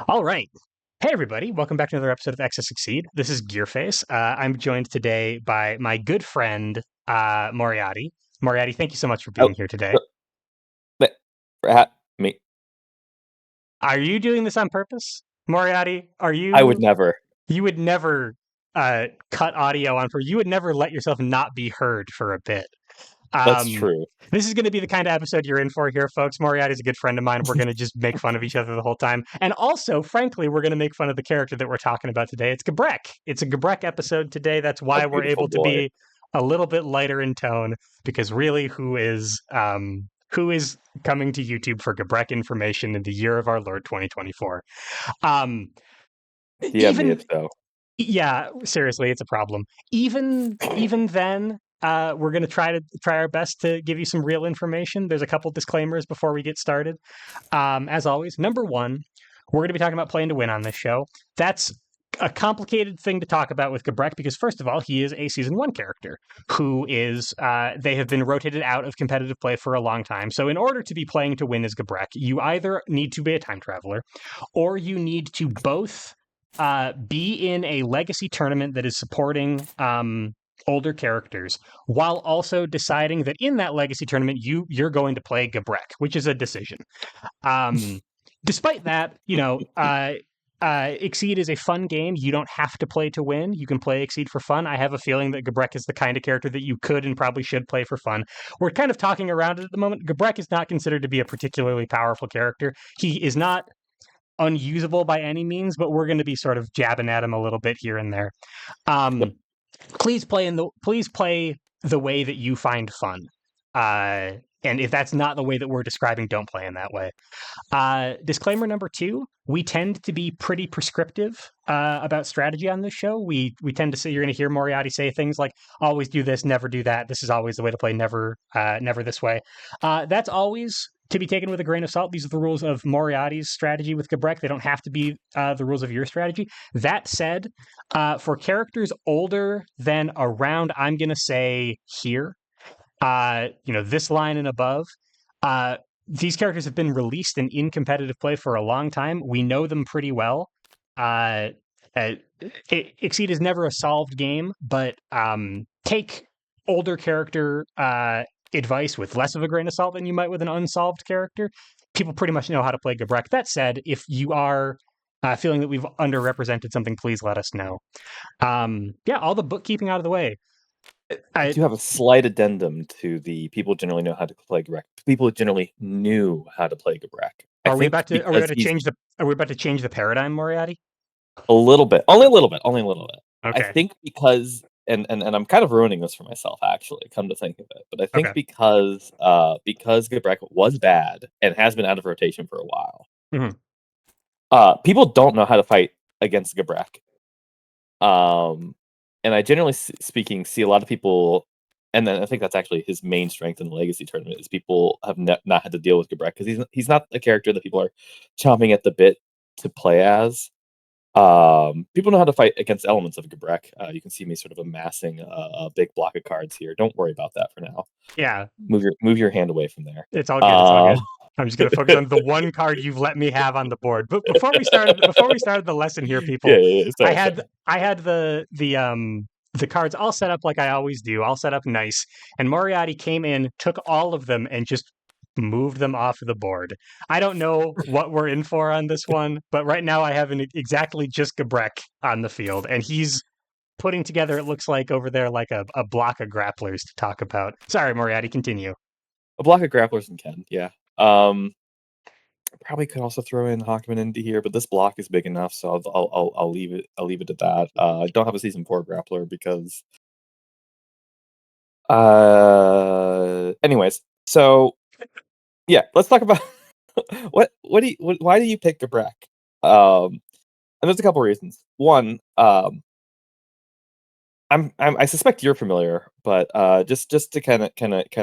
All right. Hey, everybody. Welcome back to another episode of X to Succeed. This is Gearface. I'm joined today by my good friend, Moriatti. Moriatti, thank you so much for Oh, being here today. but, but perhaps me. Are you doing this on purpose, Moriatti? I would never. You would never cut audio on for, you would never let yourself not be heard for a bit. That's Um, true. this is going to be the kind of episode you're in for here, folks. Moriarty's a good friend of mine. We're going to just make fun of each other the whole time. And also, frankly, we're going to make fun of the character that we're talking about today. It's Gabrek. It's a Gabrek episode today. That's A why we're beautiful able to boy. be a little bit lighter in tone, because really, who is coming to YouTube for Gabrek information in the year of our Lord 2024? Um, DM me even if so. yeah, seriously, it's a problem. Even then, we're going to try our best to give you some real information. There's a couple disclaimers before we get started. As always, number one, we're going to be talking about playing to win on this show. That's a complicated thing to talk about with Gabrek because, first of all, he is a season one character who is, they have been rotated out of competitive play for a long time. So, in order to be playing to win as Gabrek, you either need to be a time traveler or you need to both be in a legacy tournament that is supporting older characters while also deciding that in that legacy tournament you're going to play Gabrek, which is a decision. Um, Despite that, Exceed is a fun game. You don't have to play to win. You can play Exceed for fun. I have a feeling that Gabrek is the kind of character that you could and probably should play for fun. We're kind of talking around it at the moment. Gabrek is not considered to be a particularly powerful character. He is not unusable by any means, but we're going to be sort of jabbing at him a little bit here and there. Yep. Um, please play the way that you find fun. And if that's not the way that we're describing, don't play in that way. Disclaimer number two: we tend to be pretty prescriptive about strategy on this show. We tend to say you're going to hear Moriarty say things like "always do this, never do that. This is always the way to play. Never this way." That's always to be taken with a grain of salt. These are the rules of Moriarty's strategy with Gabrek. They don't have to be the rules of your strategy. That said, for characters older than around, I'm going to say here, this line and above, uh, these characters have been released and in competitive play for a long time. We know them pretty well. Uh, uh, Exceed is never a solved game, but take older character advice with less of a grain of salt than you might with an unsolved character. People pretty much know how to play Gabrek. That said, if you are feeling that we've underrepresented something, please let us know. Yeah, all the bookkeeping out of the way. I I, do have a slight addendum to the people generally know how to play Gabrek. People generally knew how to play Gabrek. I think are we about because to he's change the are we about to change the paradigm, Moriarty? a little bit, only a little bit, only a little bit. I Okay. think because and I'm kind of ruining this for myself actually, come to think of it. But I think Okay. because Gabrek was bad and has been out of rotation for a while, Mhm. people don't know how to fight against Gabrek. And I generally speaking see a lot of people, and then I think that's actually his main strength in the Legacy tournament is people have not had to deal with Gabrek because he's not a character that people are chomping at the bit to play as. People know how to fight against elements of Gabrek. You can see me sort of amassing a big block of cards here. Don't worry about that for now. Yeah, Move your hand away from there. it's all good. It's all Uh, good. I'm just gonna focus on the one card you've let me have on the board. But before we started the lesson here, yeah, people, yeah, yeah, sorry, sorry. I had the cards all set up like I always do, all set up nice. And Moriarty came in, took all of them, and just moved them off the board. I don't know what we're in for on this one, but right now I have exactly just Gabrek on the field, and he's putting together, it looks like over there, like a block of grapplers to talk about. Sorry, Moriarty, continue. A block of grapplers and Ken, yeah. Probably could also throw in Hawkman into here, but this block is big enough, so I'll leave it. I'll leave it at that. I don't have a season 4 grappler because. Anyways, so yeah, let's talk about why do you pick Gabrek? And there's a couple reasons. One, I suspect you're familiar, but just to kind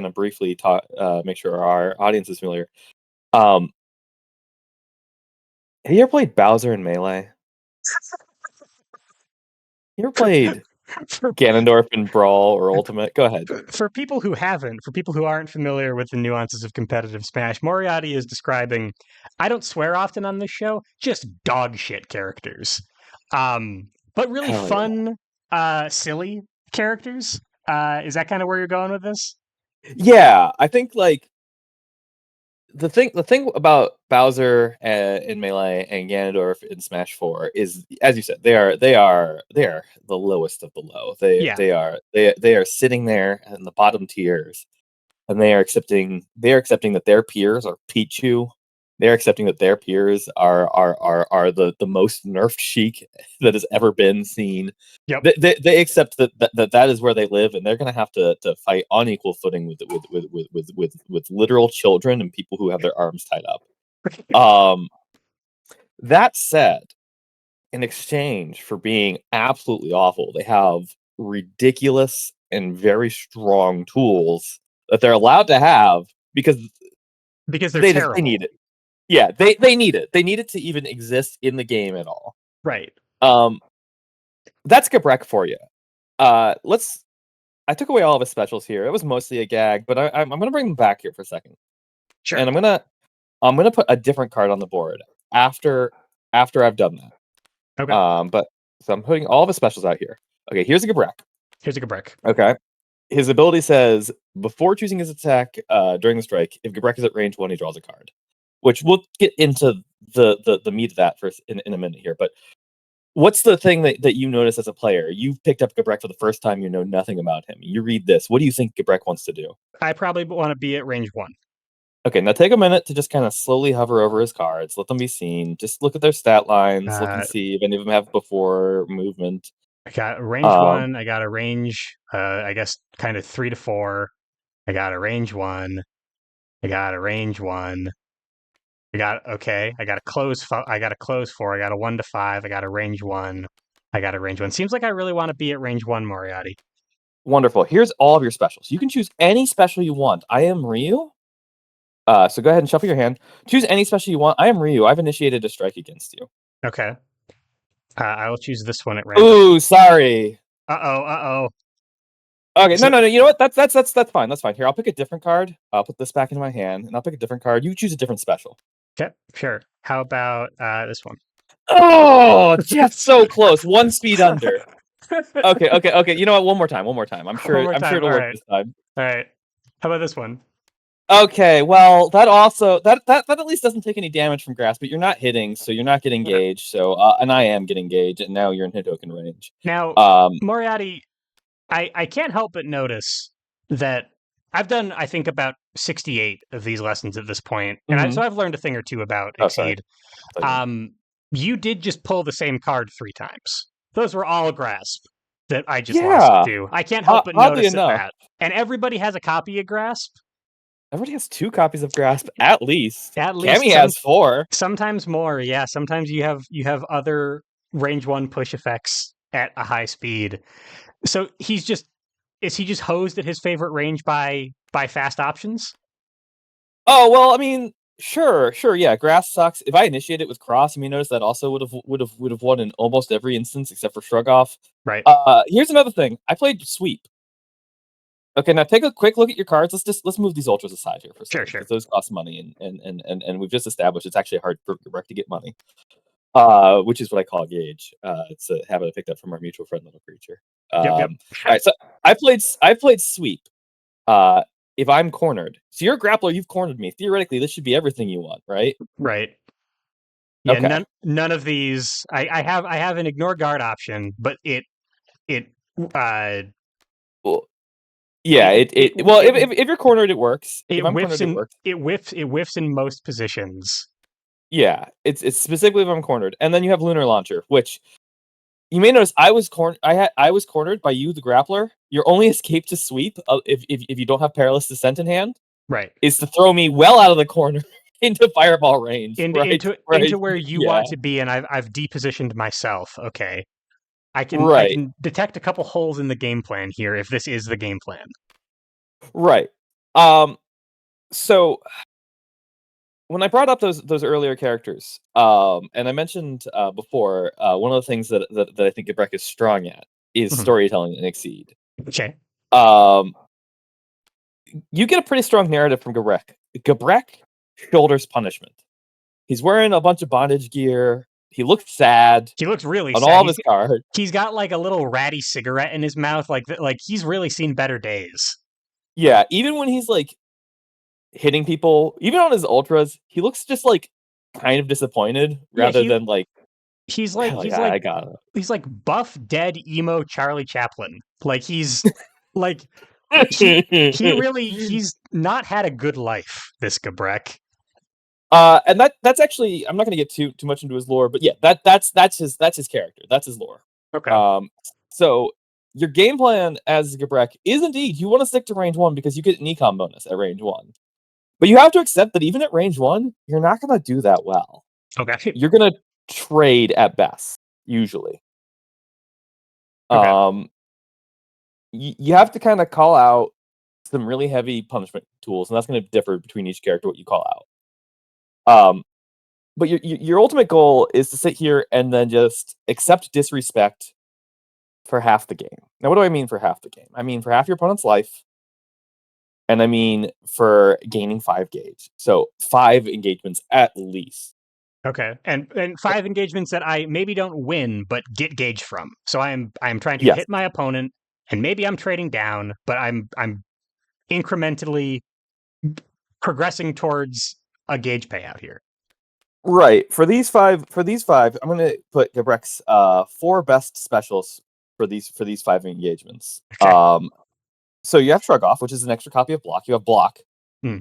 of briefly talk, make sure our audience is familiar. Um, have you ever played Bowser in Melee? You ever played? For, Ganondorf in Brawl or Ultimate. Go ahead. for people who aren't familiar with the nuances of competitive Smash, Moriatti is describing, I don't swear often on this show, just dog shit characters. But really Hell yeah. fun, silly characters. Is that kind of where you're going with this? Yeah, I think like the thing about Bowser in Melee and Ganondorf in Smash 4 is, as you said, they are the lowest of the low. Yeah. They are sitting there in the bottom tiers, and they are accepting that their peers are Pichu. They're accepting that their peers are the most nerfed Sheik that has ever been seen. Yep. They accept that is where they live, and they're going to have to fight on equal footing with literal children and people who have their arms tied up. That said, in exchange for being absolutely awful, they have ridiculous and very strong tools that they're allowed to have because Because they're they terrible. need it. Yeah, they need it. They need it to even exist in the game at all. Right. That's Gabrek for you. I took away all of his specials here. It was mostly a gag, but I'm gonna bring them back here for a second. Sure. And I'm gonna put a different card on the board after I've done that. Okay. But so I'm putting all of his specials out here. Okay, here's a Gabrek. Here's a Gabrek. Okay. His ability says, before choosing his attack during the strike, if Gabrek is at range 1, he draws a card. Which we'll get into the meat of that first in a minute here. But what's the thing that you notice as a player? You've picked up Gabrek for the first time, you know nothing about him. You read this. What do you think Gabrek wants to do? I probably want to be at range 1. Okay, now take a minute to just kind of slowly hover over his cards, let them be seen. Just look at their stat lines, look and see if any of them have before movement. I got a range 1. I got a range, I guess, kind of 3 to 4. I got a range 1. I got a range 1. I got a close 4. I got a 1 to 5. I got a range 1. I got a range 1. Seems like I really want to be at range 1, Moriatti. Wonderful. Here's all of your specials. You can choose any special you want. I am Ryu. So go ahead and shuffle your hand. Choose any special you want. I am Ryu. I've initiated a strike against you. Okay. I will choose this one at random. Ooh, sorry. Uh-oh. Okay, no. You know what? That's fine. That's fine. Here, I'll pick a different card. I'll put this back into my hand, and I'll pick a different card. You choose a different special. Okay, sure. How about this one? Oh, just so close. 1 speed under. Okay. You know what? One more time. I'm sure it'll work this time. All right. How about this one? Okay, well, that at least doesn't take any damage from grass, but you're not hitting, so you're not getting gauge. So, and I am getting gauge, and now you're in Hidoken range. Now, Moriatti, I can't help but notice that I've done, I think, about 68 of these lessons at this point, and so I've learned a thing or two about Exceed. You did just pull the same card 3 times. Those were all Grasp that I just lost to. I can't help but notice that. And everybody has a copy of Grasp. Everybody has 2 copies of Grasp, at least. Cammy has 4. Sometimes more, yeah. Sometimes you have other range 1 push effects at a high speed. So is he just hosed at his favorite range by fast options? Oh well, I mean, sure, yeah. Grass sucks. If I initiate it with Cross, notice that also would have won in almost every instance except for Shrug Off. Right. Here's another thing. I played Sweep. Okay, now take a quick look at your cards. Let's move these ultras aside here for a second. Sure. Those cost money, and we've just established it's actually hard for Gabrek to get money. Which is what I call gauge. It's a habit I picked up from our mutual friend, Little Creature. Yep. All right, so I played Sweep. If I'm cornered, so you're a grappler, you've cornered me. Theoretically, this should be everything you want, right? Right. Yeah. Okay. None of these. I have an ignore guard option, but it. Yeah, if you're cornered, it works. If I'm cornered, it works. It whiffs in most positions. Yeah, it's specifically if I'm cornered, and then you have Lunar Launcher, which you may notice I was cornered by you, the grappler. Your only escape to Sweep, if you don't have Perilous Descent in hand, right, is to throw me well out of the corner into fireball range, into where you want to be, and I've depositioned myself. Okay. I can detect a couple holes in the game plan here if this is the game plan. Right. So when I brought up those earlier characters, and I mentioned before, one of the things that I think Gabrek is strong at is storytelling in Exceed. Okay. You get a pretty strong narrative from Gabrek. Gabrek shoulders punishment. He's wearing a bunch of bondage gear. He looks sad. He looks really on sad. all of his cards. He's got like a little ratty cigarette in his mouth. Like he's really seen better days. Yeah, even when he's like hitting people, even on his ultras, he looks just like kind of disappointed rather than like he's buff, dead, emo Charlie Chaplin. Like he's like he's not had a good life, this Gabrek. And that's actually, I'm not going to get too much into his lore, but yeah, that's his character. That's his lore. Okay. So your game plan as Gabrek is indeed you want to stick to range 1 because you get an econ bonus at range 1. But you have to accept that even at range 1, you're not going to do that well. Okay. You're going to trade at best, usually. Okay. You have to kind of call out some really heavy punishment tools, and that's going to differ between each character what you call out. But your ultimate goal is to sit here and then just accept disrespect for half the game. Now, what do I mean for half the game? I mean for half your opponent's life, and I mean for gaining 5 gauge. So 5 engagements at least. Okay, and 5 engagements that I maybe don't win, but get gauge from. So I'm trying to hit my opponent, and maybe I'm trading down, but I'm incrementally progressing towards a gauge payout here. Right. For these five, I'm going to put Gabrek's 4 best specials for these 5 engagements. Okay. So you have Shrug Off, which is an extra copy of Block. You have Block. Hmm.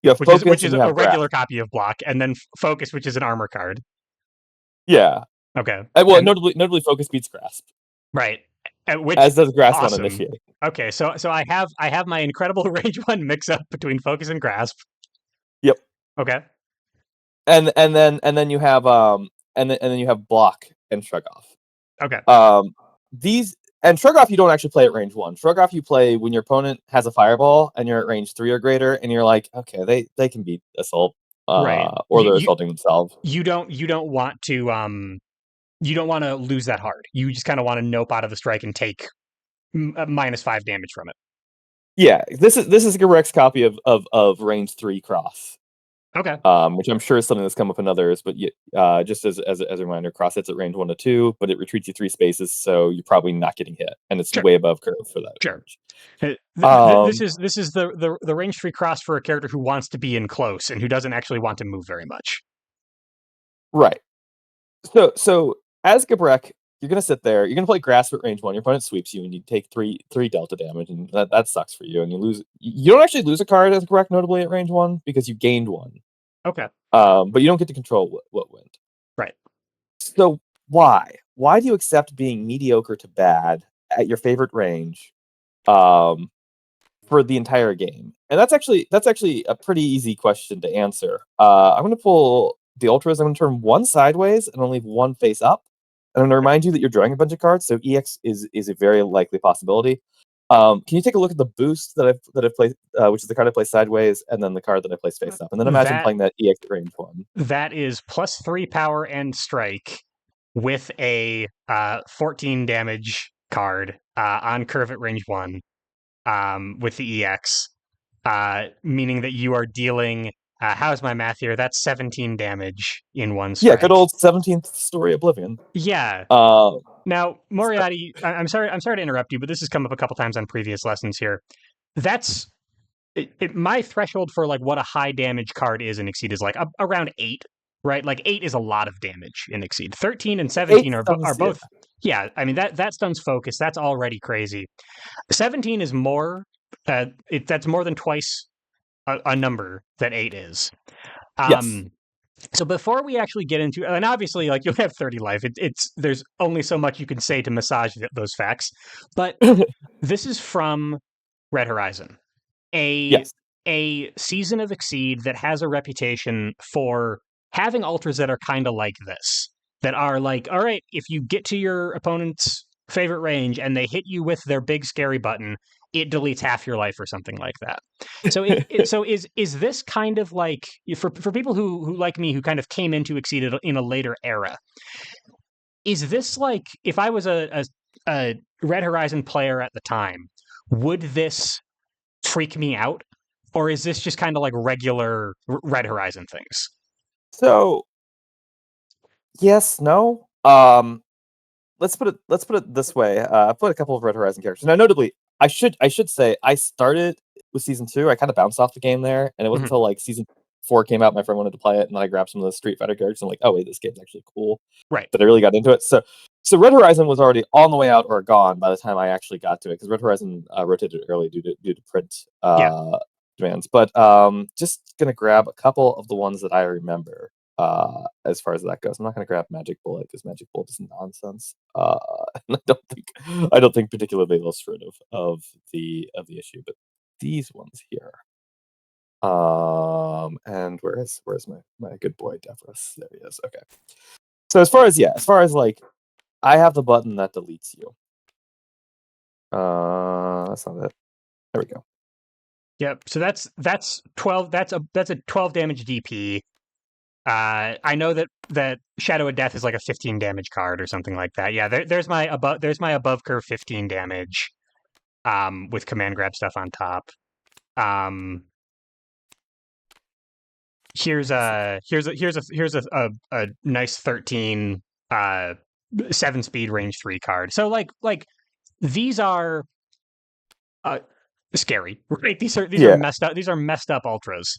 You have Focus, which is a regular Grasp. copy of Block, and then Focus, which is an armor card. Yeah. Okay. Well, notably, Focus beats Grasp. Right. Which, as does Grasp awesome. on Initiate. Okay, so I have my incredible range 1 mix up between Focus and Grasp. Yep. Okay. And then you have and then you have Block and Shrug Off. Okay. These and Shrug Off you don't actually play at range 1. Shrug Off you play when your opponent has a fireball and you're at range 3 or greater, and you're like, okay, they can beat Assault, right? Or they're assaulting themselves. You don't want to lose that hard. You just kind of want to nope out of the strike and take -5 damage from it. Yeah, this is Gabrek's copy of range 3 Cross. Okay. Which I'm sure is something that's come up in others, but just as a reminder, Cross hits at range 1 to 2, but it retreats you 3 spaces, so you're probably not getting hit, and it's way above curve for that. Sure. This is the range 3 Cross for a character who wants to be in close and who doesn't actually want to move very much. Right. So as Gabrek, you're gonna sit there. You're gonna play Grasp at range 1. Your opponent sweeps you, and you take 3 delta damage, and that sucks for you. And you lose. You don't actually lose a card as Gabrek, notably at range 1, because you gained 1. Okay. But you don't get to control what went. Right. So why do you accept being mediocre to bad at your favorite range, for the entire game? And that's actually a pretty easy question to answer. I'm going to pull the Ultras. I'm going to turn 1 sideways and only 1 face up. And I'm going to remind you that you're drawing a bunch of cards, so EX is a very likely possibility. Can you take a look at the boost that I've played, which is the card I play sideways, and then the card that I place face up, and then imagine playing that EX at range 1. That is +3 power and strike with a 14 damage card on curve at range 1 with the EX, meaning that you are dealing. How's my math here? That's 17 damage in 1 strike. Yeah, good old 17th Story Oblivion. Yeah. Now, Moriatti, I'm sorry to interrupt you, but this has come up a couple times on previous lessons here. That's my threshold for like what a high damage card is in Exceed is like around 8, right? Like 8 is a lot of damage in Exceed. 13 and 17 are both. Yeah, I mean that stuns Focus. That's already crazy. 17 is more. That's more than twice a number that 8 is. Yes. So before we actually get into, and obviously, like, you'll have 30 life. There's only so much you can say to massage those facts. But this is from Red Horizon, a season of Exceed that has a reputation for having ultras that are kind of like this, that are like, all right, if you get to your opponent's favorite range and they hit you with their big scary button, it deletes half your life or something like that. So is this kind of like, for people who like me, who kind of came into Exceed in a later era, is this like, if I was a a Red Horizon player at the time, would this freak me out, or is this just kind of like regular Red Horizon things? So yes, no. Let's put it this way. I played a couple of Red Horizon characters. Now, notably, I should say I started with season 2. I kind of bounced off the game there, and it wasn't until like season 4 came out, my friend wanted to play it, and then I grabbed some of the Street Fighter characters. And I'm like, oh wait, this game's actually cool. Right. That I really got into it. So Red Horizon was already on the way out or gone by the time I actually got to it, because Red Horizon rotated early due to print demands. But just gonna grab a couple of the ones that I remember. As far as that goes, I'm not going to grab Magic Bullet because Magic Bullet is nonsense. And I don't think particularly illustrative of the issue. But these ones here. And where's my good boy Devris? There he is. Okay. So as far as like, I have the button that deletes you. That's not it. There we go. Yep. So that's 12. That's a 12 damage DP. I know that Shadow of Death is like a 15 damage card or something like that. Yeah, there's my above curve 15 damage, with command grab stuff on top. Here's a nice 13 7 speed range 3 card. So like these are scary, right? These are messed up. These are messed up ultras.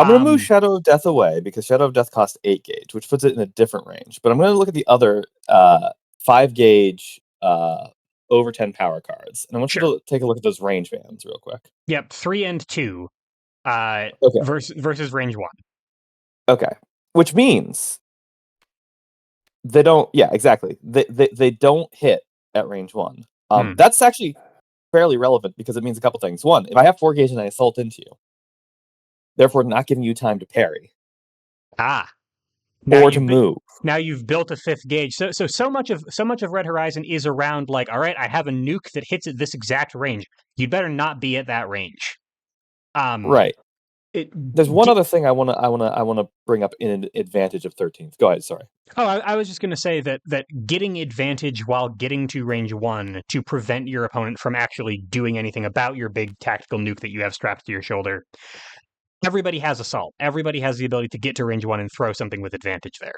I'm going to move Shadow of Death away because Shadow of Death costs 8 gauge, which puts it in a different range. But I'm going to look at the other 5 gauge over 10 power cards. And I want you to take a look at those range bands real quick. Yep, 3 and 2 okay. versus range 1. Okay. Which means they don't, yeah, exactly. They don't hit at range 1. That's actually fairly relevant because it means a couple things. One, if I have 4 gauge and I assault into you, therefore not giving you time to parry. Or to move. Now you've built a 5th gauge. So much of Red Horizon is around like, all right, I have a nuke that hits at this exact range. You'd better not be at that range. Right. There's one other thing I want to bring up in advantage of 13th. Go ahead, sorry. Oh, I was just going to say that getting advantage while getting to range 1 to prevent your opponent from actually doing anything about your big tactical nuke that you have strapped to your shoulder. Everybody has assault. Everybody has the ability to get to range 1 and throw something with advantage there.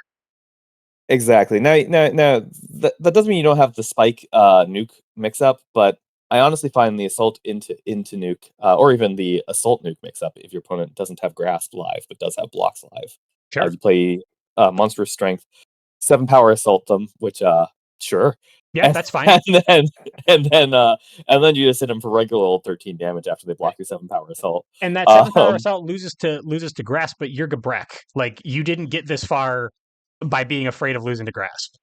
Exactly. Now that doesn't mean you don't have the spike nuke mix up, but I honestly find the assault into nuke, or even the assault nuke mix up, if your opponent doesn't have grasp live but does have blocks live. Sure. You play monstrous strength, 7 power assault them, which sure. Yeah, that's fine. And then you just hit them for regular old 13 damage after they block your 7 power assault. And that 7 power assault loses to grasp, but you're Gabrek. Like, you didn't get this far by being afraid of losing to grasp.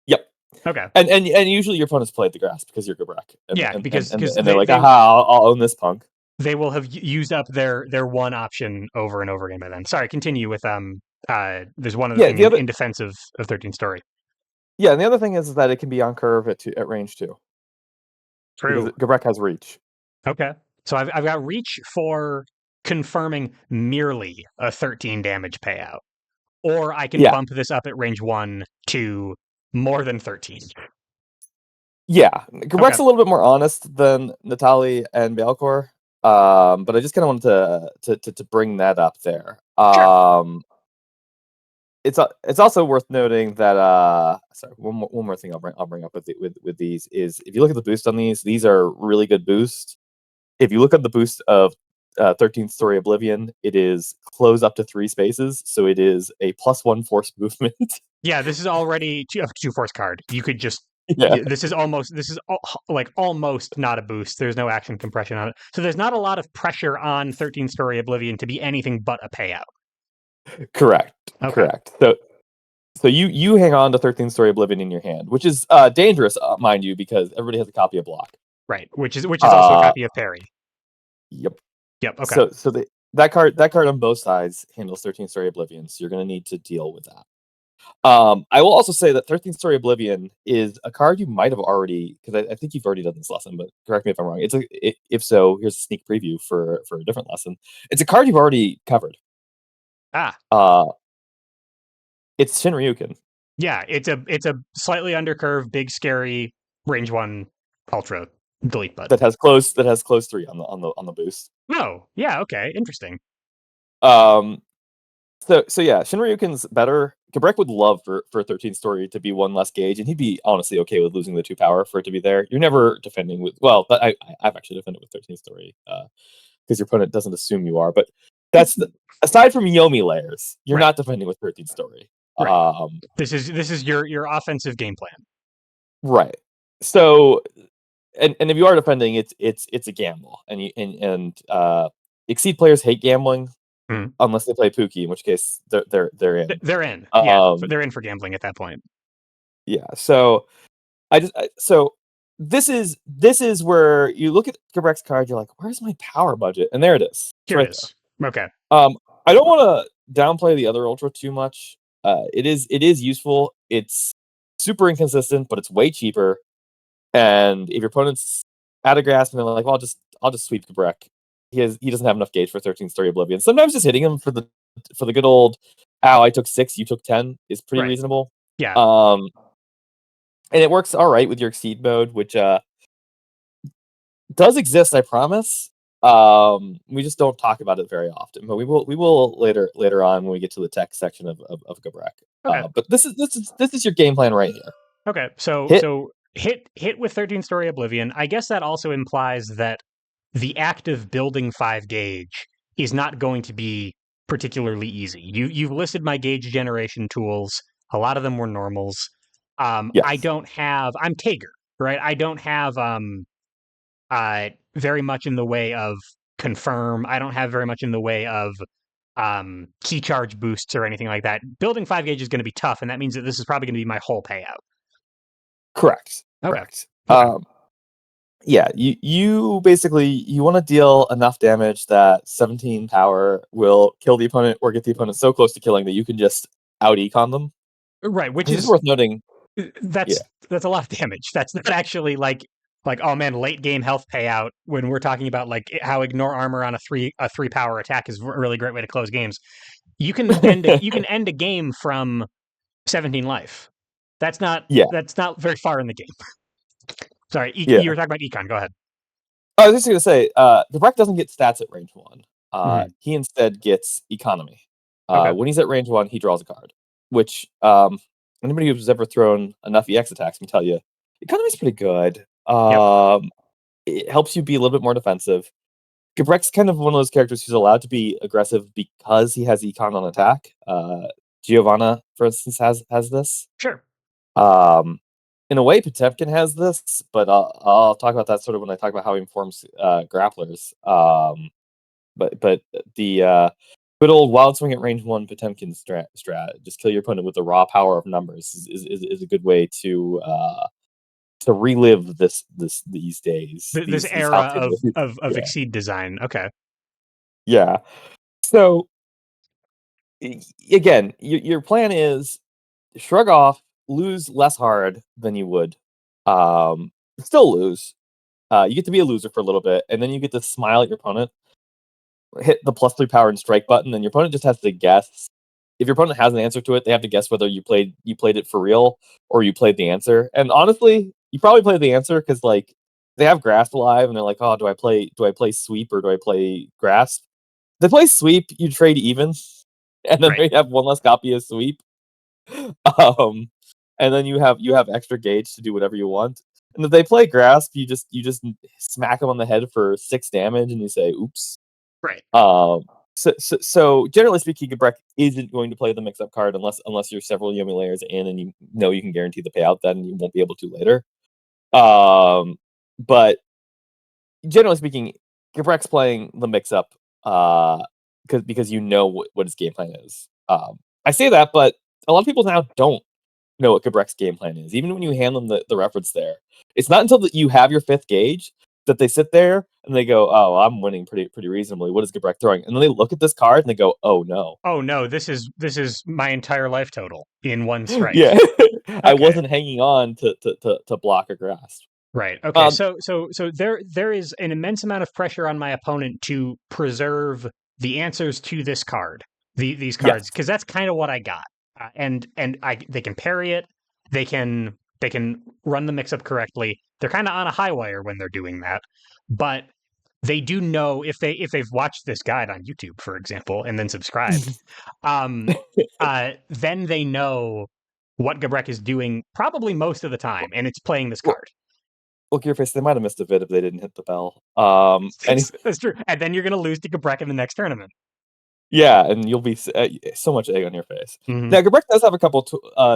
Yep. Okay. And usually your opponents play the grasp because you're Gabrek. Because they're like, aha, I'll own this punk. They will have used up their one option over and over again by then. Sorry, continue with there's one other thing in defense of 13 Story. Yeah, and the other thing is that it can be on curve at range 2. True. Because Gabrek has reach. Okay. So I've got reach for confirming merely a 13 damage payout. Or I can bump this up at range 1 to more than 13. Yeah. Gabrek's a little bit more honest than Natali and Balcor. But I just kind of wanted to bring that up there. Sure. It's also worth noting that sorry, one more thing I'll bring up with these is, if you look at the boost on these are really good boost. If you look at the boost of 13th Story Oblivion, it is close up to 3 spaces, so it is a +1 force movement. Yeah, this is already a 2 force card. You could just this is almost not a boost. There's no action compression on it, so there's not a lot of pressure on 13th Story Oblivion to be anything but a payout. Correct. Okay. Correct. So you hang on to 13th Story Oblivion in your hand, which is dangerous, mind you, because everybody has a copy of block. Right, which is also a copy of parry. Yep. Okay. So that card on both sides handles 13th Story Oblivion, so you're going to need to deal with that. I will also say that 13th Story Oblivion is a card you might have already, because I think you've already done this lesson, but correct me if I'm wrong. If so, here's a sneak preview for a different lesson. It's a card you've already covered. It's Shinryuken. Yeah, it's a slightly undercurved, big, scary range 1 ultra delete button. that has close 3 on the boost. Oh, yeah, okay, interesting. So yeah, Shinryuken's better. Gabrek would love for 13 story to be 1 less gauge, and he'd be honestly okay with losing the 2 power for it to be there. You're never defending with but I've actually defended with 13 story because your opponent doesn't assume you are. But that's aside from Yomi layers, you're not defending with 13 story. Right. This is your offensive game plan. Right. So and if you are defending, it's a gamble, and Exceed players hate gambling. Unless they play Pookie, in which case they're in. They're in. Yeah, they're in for gambling at that point. Yeah. So this is where you look at Gabrek's card. You're like, where's my power budget? And there it is. Here it is. Okay. I don't want to downplay the other ultra too much. It is useful. It's super inconsistent, but it's way cheaper. And if your opponent's out of grasp and they're like, well, I'll just sweep Gabrek. He doesn't have enough gauge for 13 Story Oblivion. Sometimes just hitting him for the good old, ow, I took 6, you took 10 is pretty reasonable. Yeah. And it works all right with your Exceed mode, which does exist, I promise. We just don't talk about it very often, but we will later on when we get to the tech section of Gabrek. Okay. But this is your game plan right here. Okay. So hit with 13 Story Oblivion. I guess that also implies that the act of building 5 gauge is not going to be particularly easy. You've listed my gauge generation tools. A lot of them were normals. Yes. I'm Tager, right? I don't have very much in the way of confirm. I don't have very much in the way of key charge boosts or anything like that. Building 5 gauge is going to be tough, and that means that this is probably going to be my whole payout. Correct. Okay. Correct. Okay. Yeah, you basically you want to deal enough damage that 17 power will kill the opponent or get the opponent so close to killing that you can just out econ them. Right, which is worth noting. That's a lot of damage. That's not actually like oh man, late game health payout when we're talking about like how ignore armor on a 3 power attack is a really great way to close games. You can end a game from 17 life. That's not very far in the game. Sorry, you were talking about econ. Go ahead. I was just going to say, Gabrek doesn't get stats at range 1. He instead gets economy. When he's at range 1, he draws a card, which anybody who's ever thrown enough EX attacks can tell you, economy's pretty good. It helps you be a little bit more defensive. Gabrek's kind of one of those characters who's allowed to be aggressive because he has econ on attack. Giovanna, for instance, has this. Sure. In a way, Potemkin has this, but I'll talk about that sort of when I talk about how he informs grapplers. But the good old wild swing at range 1 Potemkin strat, just kill your opponent with the raw power of numbers is a good way to relive these days. This era of Exceed design. Okay. Yeah. So again, your plan is shrug off, lose less hard than you would. Still lose. You get to be a loser for a little bit, and then you get to smile at your opponent, hit the +3 power and strike button, and your opponent just has to guess. If your opponent has an answer to it, they have to guess whether you played it for real or you played the answer. And honestly, you probably played the answer because like they have grasp alive, and they're like, oh, do I play sweep or do I play grasp? They play sweep, you trade even, and then they have 1 less copy of sweep. And then you have extra gauge to do whatever you want. And if they play grasp, you just smack them on the head for 6 damage, and you say, "Oops." Right. So generally speaking, Gabrek isn't going to play the mix-up card unless you're several Yomi layers in, and you know you can guarantee the payout. Then you won't be able to later. But generally speaking, Gabrek's playing the mix-up because you know what his game plan is. I say that, but a lot of people now don't know what Gabrek's game plan is. Even when you hand them the reference there, it's not until that you have your 5th gauge that they sit there and they go, "Oh, I'm winning pretty reasonably. What is Gabrek throwing?" And then they look at this card and they go, "Oh no! Oh no! This is my entire life total in 1 strike." Yeah, okay. I wasn't hanging on to block or grasp. Right. Okay. So there is an immense amount of pressure on my opponent to preserve the answers to this card, these cards, because that's kind of what I got. And they can parry it. They can They can run the mix-up correctly. They're kind of on a high wire when they're doing that, but they do know if they've watched this guide on YouTube, for example, and then subscribed, then they know what Gabrek is doing probably most of the time, and it's playing this card. Look, your face, they might have missed a bit if they didn't hit the bell. That's true. And then you're going to lose to Gabrek in the next tournament. Yeah, and you'll be so much egg on your face. Mm-hmm. Now, Gabrek does have a couple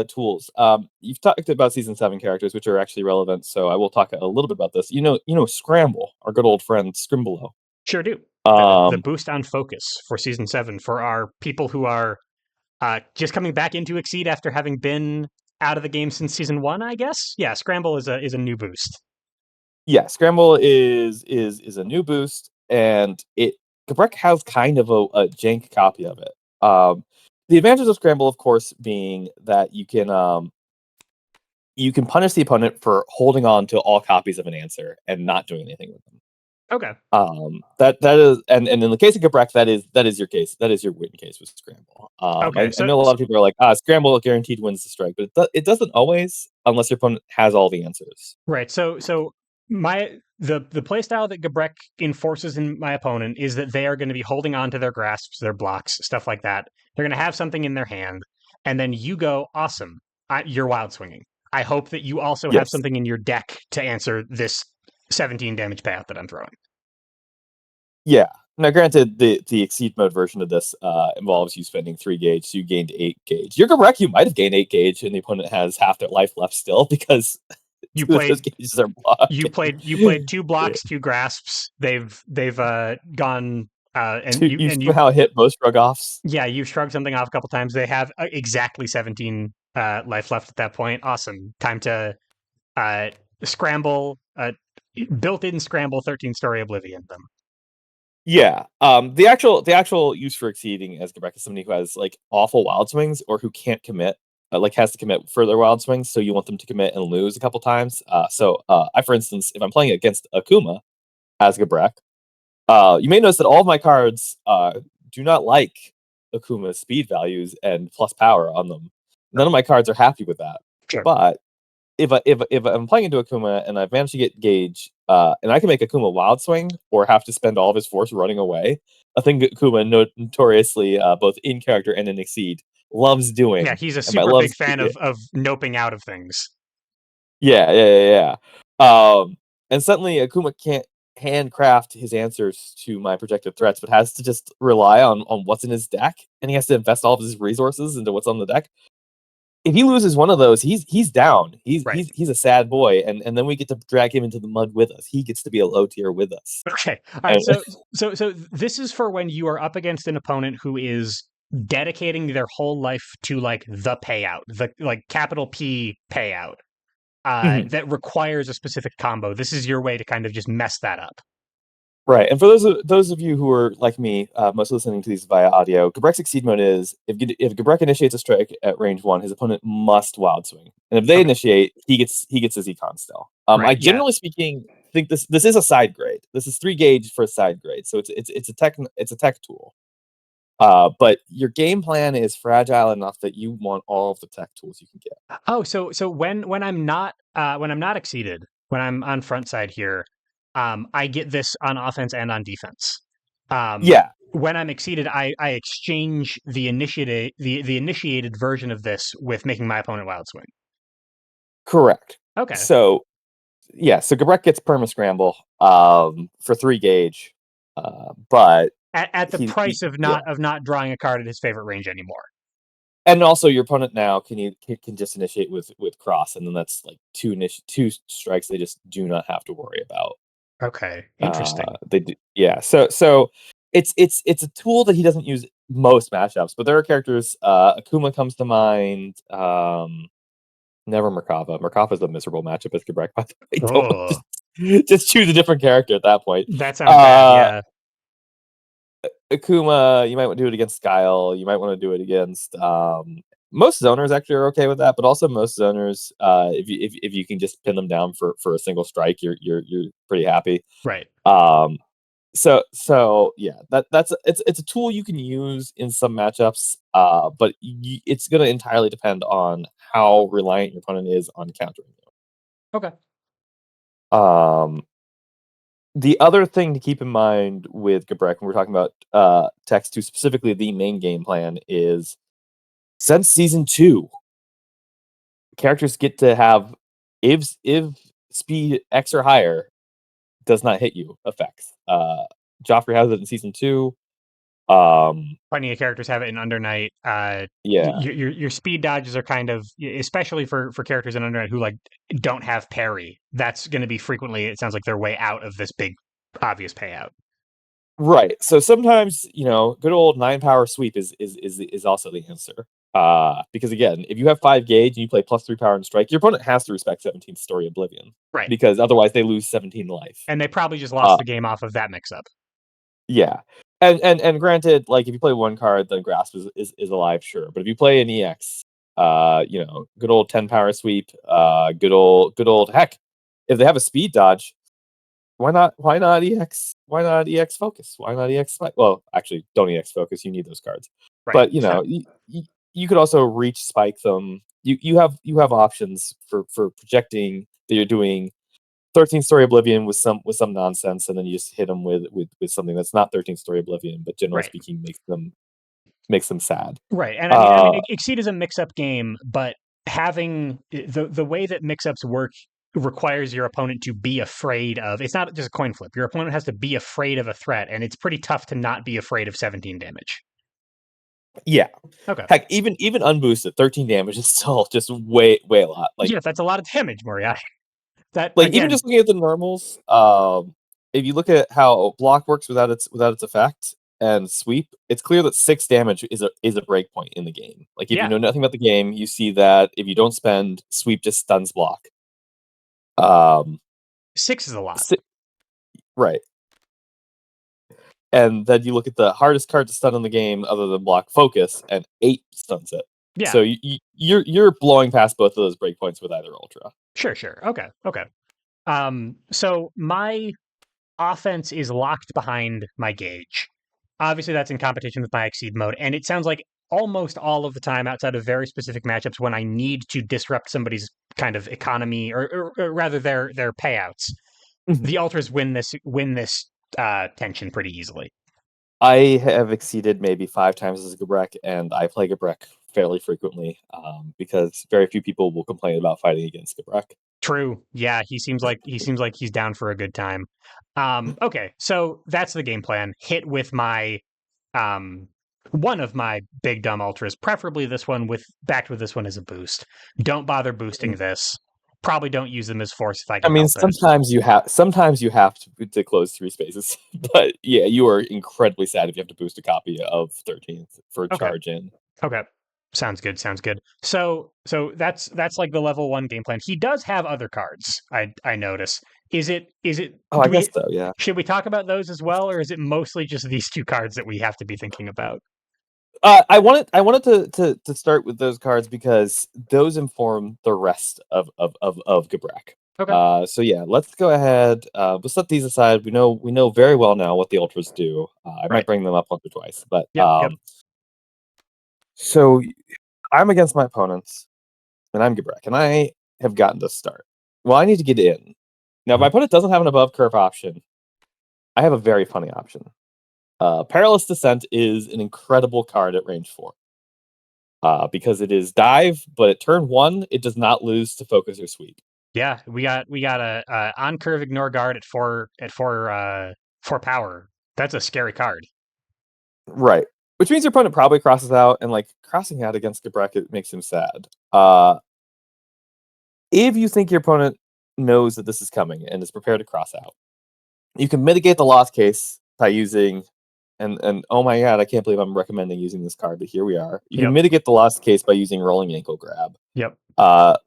tools. You've talked about Season 7 characters, which are actually relevant, so I will talk a little bit about this. You know Scramble, our good old friend Scrimbolo. Sure do. The boost on focus for Season 7 for our people who are just coming back into Exceed after having been out of the game since Season 1, I guess. Yeah, Scramble is a new boost. Yeah, Scramble is a new boost, and Gabrek has kind of a jank copy of it. The advantages of Scramble, of course, being that you can punish the opponent for holding on to all copies of an answer and not doing anything with them. Okay. That is, and in the case of Gabrek, that is your case. That is your win case with Scramble. Okay, I know a lot of people are like, Scramble guaranteed wins the strike, but it doesn't always, unless your opponent has all the answers. Right. So the playstyle that Gabrek enforces in my opponent is that they are going to be holding on to their grasps, their blocks, stuff like that. They're going to have something in their hand, and then you go, awesome, you're wild swinging. I hope that you also have something in your deck to answer this 17 damage payout that I'm throwing. Yeah. Now, granted, the Exceed mode version of this involves you spending 3 gauge, so you gained 8 gauge. Your Gabrek, you might have gained 8 gauge, and the opponent has half their life left still because those gauges are blocked. You played 2 blocks, 2 grasps. They've gone and you somehow hit both shrug offs. Yeah, you've shrugged something off a couple times. They have exactly 17 life left at that point. Awesome. Time to scramble, built-in scramble 13 Story Oblivion them. Yeah. The actual use for Exceeding as Gabrek is somebody who has like awful wild swings or who can't commit, has to commit further wild swings, so you want them to commit and lose a couple times. So I, for instance, if I'm playing against Akuma as Gabrek, you may notice that all of my cards do not like Akuma's speed values and plus power on them. None of my cards are happy with that. Sure. But if I'm playing into Akuma and I've managed to get gauge, and I can make Akuma wild swing or have to spend all of his force running away, a thing Akuma notoriously, both in character and in Exceed, loves doing. Yeah, he's a super big fan of noping out of things. Yeah. And suddenly Akuma can't handcraft his answers to my projected threats, but has to just rely on what's in his deck, and he has to invest all of his resources into what's on the deck. If he loses one of those, he's down. He's a sad boy, and then we get to drag him into the mud with us. He gets to be a low tier with us. Okay. All right. So this is for when you are up against an opponent who is dedicating their whole life to like the payout, the like capital P payout, that requires a specific combo. This is your way to kind of just mess that up. Right, and for those of you who are like me, most listening to these via audio, Gabrek's Exceed mode is if Gabrek initiates a strike at range 1, his opponent must wild swing, and if they initiate, he gets his econ still. I generally speaking think this is a side grade. This is 3 gauge for a side grade, so it's a tech tool. But your game plan is fragile enough that you want all of the tech tools you can get. Oh, so when I'm not exceeded, when I'm on front side here, I get this on offense and on defense. When I'm exceeded, I exchange the initiated version of this with making my opponent wild swing. Correct. Okay. So Gabrek gets perma scramble for 3 gauge, but at the price of not drawing a card at his favorite range anymore. And also, your opponent now can just initiate with cross, and then that's like 2 strikes they just do not have to worry about. Okay, interesting. They do, yeah. So it's a tool that he doesn't use most matchups, but there are characters. Akuma comes to mind. Never Merkava. Merkava is a miserable matchup as Gabrek, by the way. Just choose a different character at that point. That sounds bad. Yeah. Akuma, you might want to do it against Skyle. You might want to do it against. Most zoners actually are okay with that, but also most zoners, if you can just pin them down for a single strike, you're pretty happy. Right. So yeah, it's a tool you can use in some matchups, but it's going to entirely depend on how reliant your opponent is on countering you. Okay. The other thing to keep in mind with Gabrek when we're talking about text 2, specifically the main game plan, is since season 2, characters get to have if speed X or higher does not hit you effects. Joffrey has it in season 2. Plenty of characters have it in Undernight. Yeah. Your speed dodges are kind of, especially for characters in Undernight who like don't have parry. That's going to be frequently. It sounds like their way out of this big obvious payout. Right. So sometimes, good old 9-power sweep is also the answer. Because again, if you have 5 gauge and you play +3 power and strike, your opponent has to respect 17 Story Oblivion. Right. Because otherwise they lose 17 life. And they probably just lost the game off of that mix-up. Yeah. And granted, like if you play 1 card, then Grasp is alive, sure. But if you play an EX, good old 10-power sweep, good old heck, if they have a speed dodge, why not EX? Why not EX focus? Why not EX spike? Well, actually, don't EX focus. You need those cards. Right. But you could also reach spike them. You have options for projecting that you're doing 13 Story Oblivion with some nonsense, and then you just hit them with something that's not 13 Story Oblivion, but generally speaking makes them sad. Right. And I mean Exceed is a mix-up game, but having the way that mix-ups work requires your opponent to be afraid of. It's not just a coin flip. Your opponent has to be afraid of a threat, and it's pretty tough to not be afraid of 17 damage. Yeah. Okay. Heck, even unboosted, 13 damage is still just way a lot. Like, yeah, that's a lot of damage, Moriatti. That like again, even just looking at the normals, if you look at how block works without its effect and sweep, it's clear that 6 damage is a break point in the game. Like if you know nothing about the game, you see that if you don't spend, sweep just stuns block. 6 is a lot. Right. And then you look at the hardest card to stun in the game other than block, focus, and 8 stuns it. Yeah. So you're blowing past both of those breakpoints with either ultra. Sure. Okay. So my offense is locked behind my gauge. Obviously, that's in competition with my Exceed mode, and it sounds like almost all of the time, outside of very specific matchups, when I need to disrupt somebody's kind of economy, or rather their payouts, the ultras win this tension pretty easily. I have exceeded maybe 5 times as a Gabrek, and I play Gabrek fairly frequently because very few people will complain about fighting against Gabrek. True. Yeah, he seems like he's down for a good time. Okay, so that's the game plan. Hit with my one of my big dumb ultras, preferably this one backed with this one as a boost. Don't bother boosting this. Probably don't use them as force if I can. I mean, help sometimes you have to close 3 spaces, but yeah, you are incredibly sad if you have to boost a copy of 13th for charge in. Okay. Sounds good. So that's like the level 1 game plan. He does have other cards. I notice. Is it? Oh, I guess so. Yeah. Should we talk about those as well, or is it mostly just these 2 cards that we have to be thinking about? I wanted to start with those cards because those inform the rest of Gabrek. Okay. So yeah, let's go ahead. We'll set these aside. We know very well now what the ultras do. I might bring them up once or twice, but Yep. So I'm against my opponents, and I'm Gabrek, and I have gotten to start. Well, I need to get in. Now, if my opponent doesn't have an above curve option, I have a very funny option. Perilous Descent is an incredible card at range 4. Because it is dive, but at turn 1, it does not lose to focus or sweep. Yeah, we got a on curve ignore guard at 4 power. That's a scary card. Right. Which means your opponent probably crosses out, and like crossing out against Gabrek, it makes him sad. If you think your opponent knows that this is coming and is prepared to cross out, you can mitigate the loss case by using and oh my god, I can't believe I'm recommending using this card, but here we are. You can mitigate the loss case by using rolling ankle grab. Yep.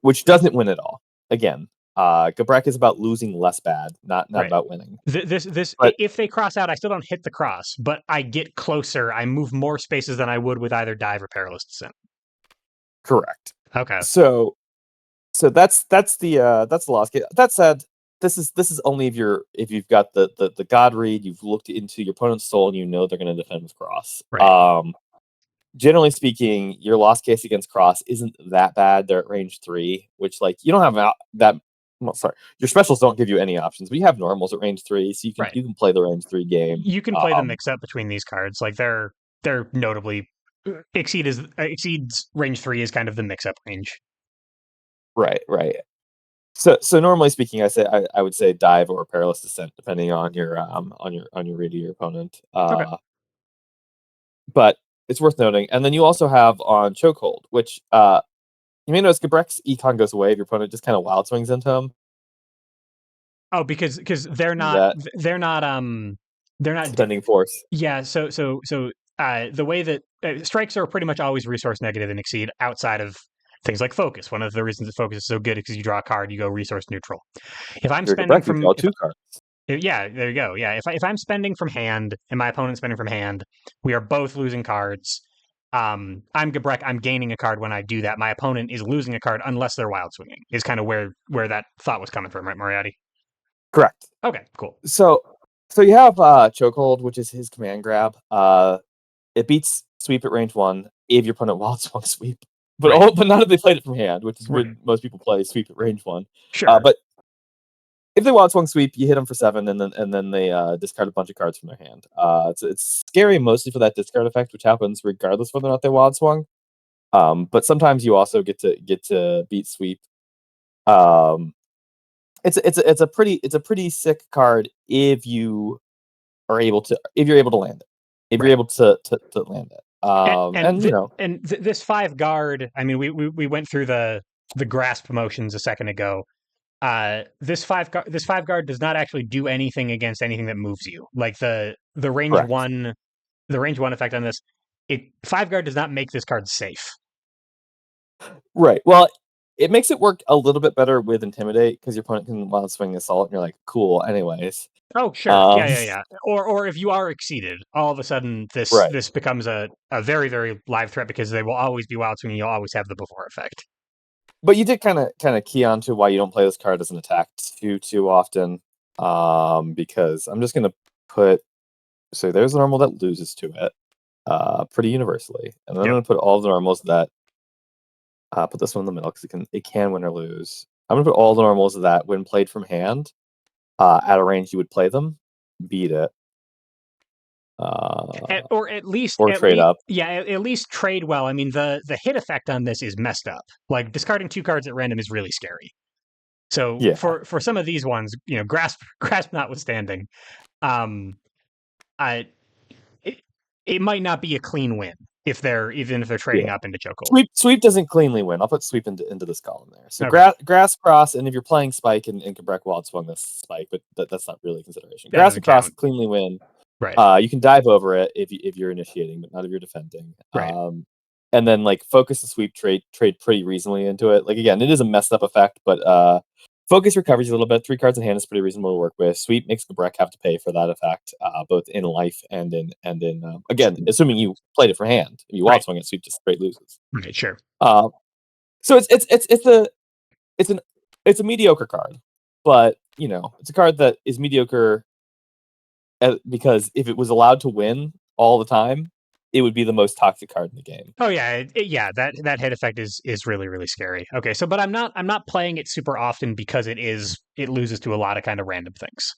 Which doesn't win at all. Again, Gabrek is about losing less bad, not about winning. But if they cross out, I still don't hit the cross, but I get closer. I move more spaces than I would with either dive or perilous descent. Correct. Okay. So that's the loss case. That said, this is only if you've got the God read, you've looked into your opponent's soul, and you know they're going to defend with cross. Right. Generally speaking, your lost case against cross isn't that bad. They're at range 3, which like you don't have that. Well, sorry, your specials don't give you any options, but you have normals at range 3, so Right. you can play the range 3 game. You can play the mix up between these cards. Like they're notably exceeds range 3 is kind of the mix up range. Right. So normally speaking, I would say dive or perilous descent, depending on your read of your opponent. Okay. But it's worth noting. And then you also have on chokehold, which you may notice Gabrek's econ goes away if your opponent just kind of wild swings into him. Oh, because they're not spending force. Yeah. So the way that strikes are pretty much always resource negative and exceed outside of things like focus. One of the reasons that focus is so good is because you draw a card, you go resource neutral. If I'm spending Gabrek, you draw 2 cards. Yeah, there you go. Yeah, if I'm spending from hand and my opponent's spending from hand, we are both losing cards. I'm Gabrek. I'm gaining a card when I do that. My opponent is losing a card unless they're wild swinging. Is kind of where that thought was coming from, right, Moriatti? Correct. Okay, cool. So you have chokehold, which is his command grab. It beats sweep at range 1 if your opponent wild swung sweep, but right. but not if they played it from hand, which is when most people play sweep at range 1. Sure. But if they wild swung sweep, you hit them for 7, and then they discard a bunch of cards from their hand. It's scary mostly for that discard effect, which happens regardless whether or not they wild swung. But sometimes you also get to beat sweep. It's a pretty sick card if you're able to land it. If you're able to land it. This 5 guard, I mean, we went through the grasp motions a second ago. This 5 guard does not actually do anything against anything that moves you. Like the range Correct. 1 effect on this, 5 guard does not make this card safe. Right. Well, it makes it work a little bit better with intimidate because your opponent can wild swing assault, and you're like, cool. Anyways. Oh, sure. Yeah. Or if you are exceeded, all of a sudden this becomes a very, very live threat because they will always be wild swinging. You'll always have the before effect. But you did kind of key on to why you don't play this card as an attack too often, because I'm just gonna put. So there's a normal that loses to it, pretty universally, and then I'm gonna put all the normals that. Put this one in the middle because it can win or lose. I'm gonna put all the normals that when played from hand, at a range you would play them, beat it. Or at least trade up. Yeah, at least trade well. I mean, the hit effect on this is messed up. Like discarding 2 cards at random is really scary. So for some of these ones, grasp notwithstanding, it might not be a clean win if they're trading up into chokehold. Sweep doesn't cleanly win. I'll put sweep into this column there. So grass cross, and if you're playing spike and Gabrek wild swung this spike, but that's not really a consideration. Grass and cross cleanly win. Right. You can dive over it if you're initiating, but not if you're defending. Right. And then like focus and sweep trade pretty reasonably into it. Like again, it is a messed up effect, but focus recovers a little bit. 3 cards in hand is pretty reasonable to work with. Sweep makes Gabrek have to pay for that effect, both in life and in again, assuming you played it for hand. If you wild swing it, sweep just straight loses. Right, sure. So it's a mediocre card, but it's a card that is mediocre because if it was allowed to win all the time, it would be the most toxic card in the game. Oh yeah, that hit effect is really, really scary. Okay, so but I'm not playing it super often because it loses to a lot of kind of random things.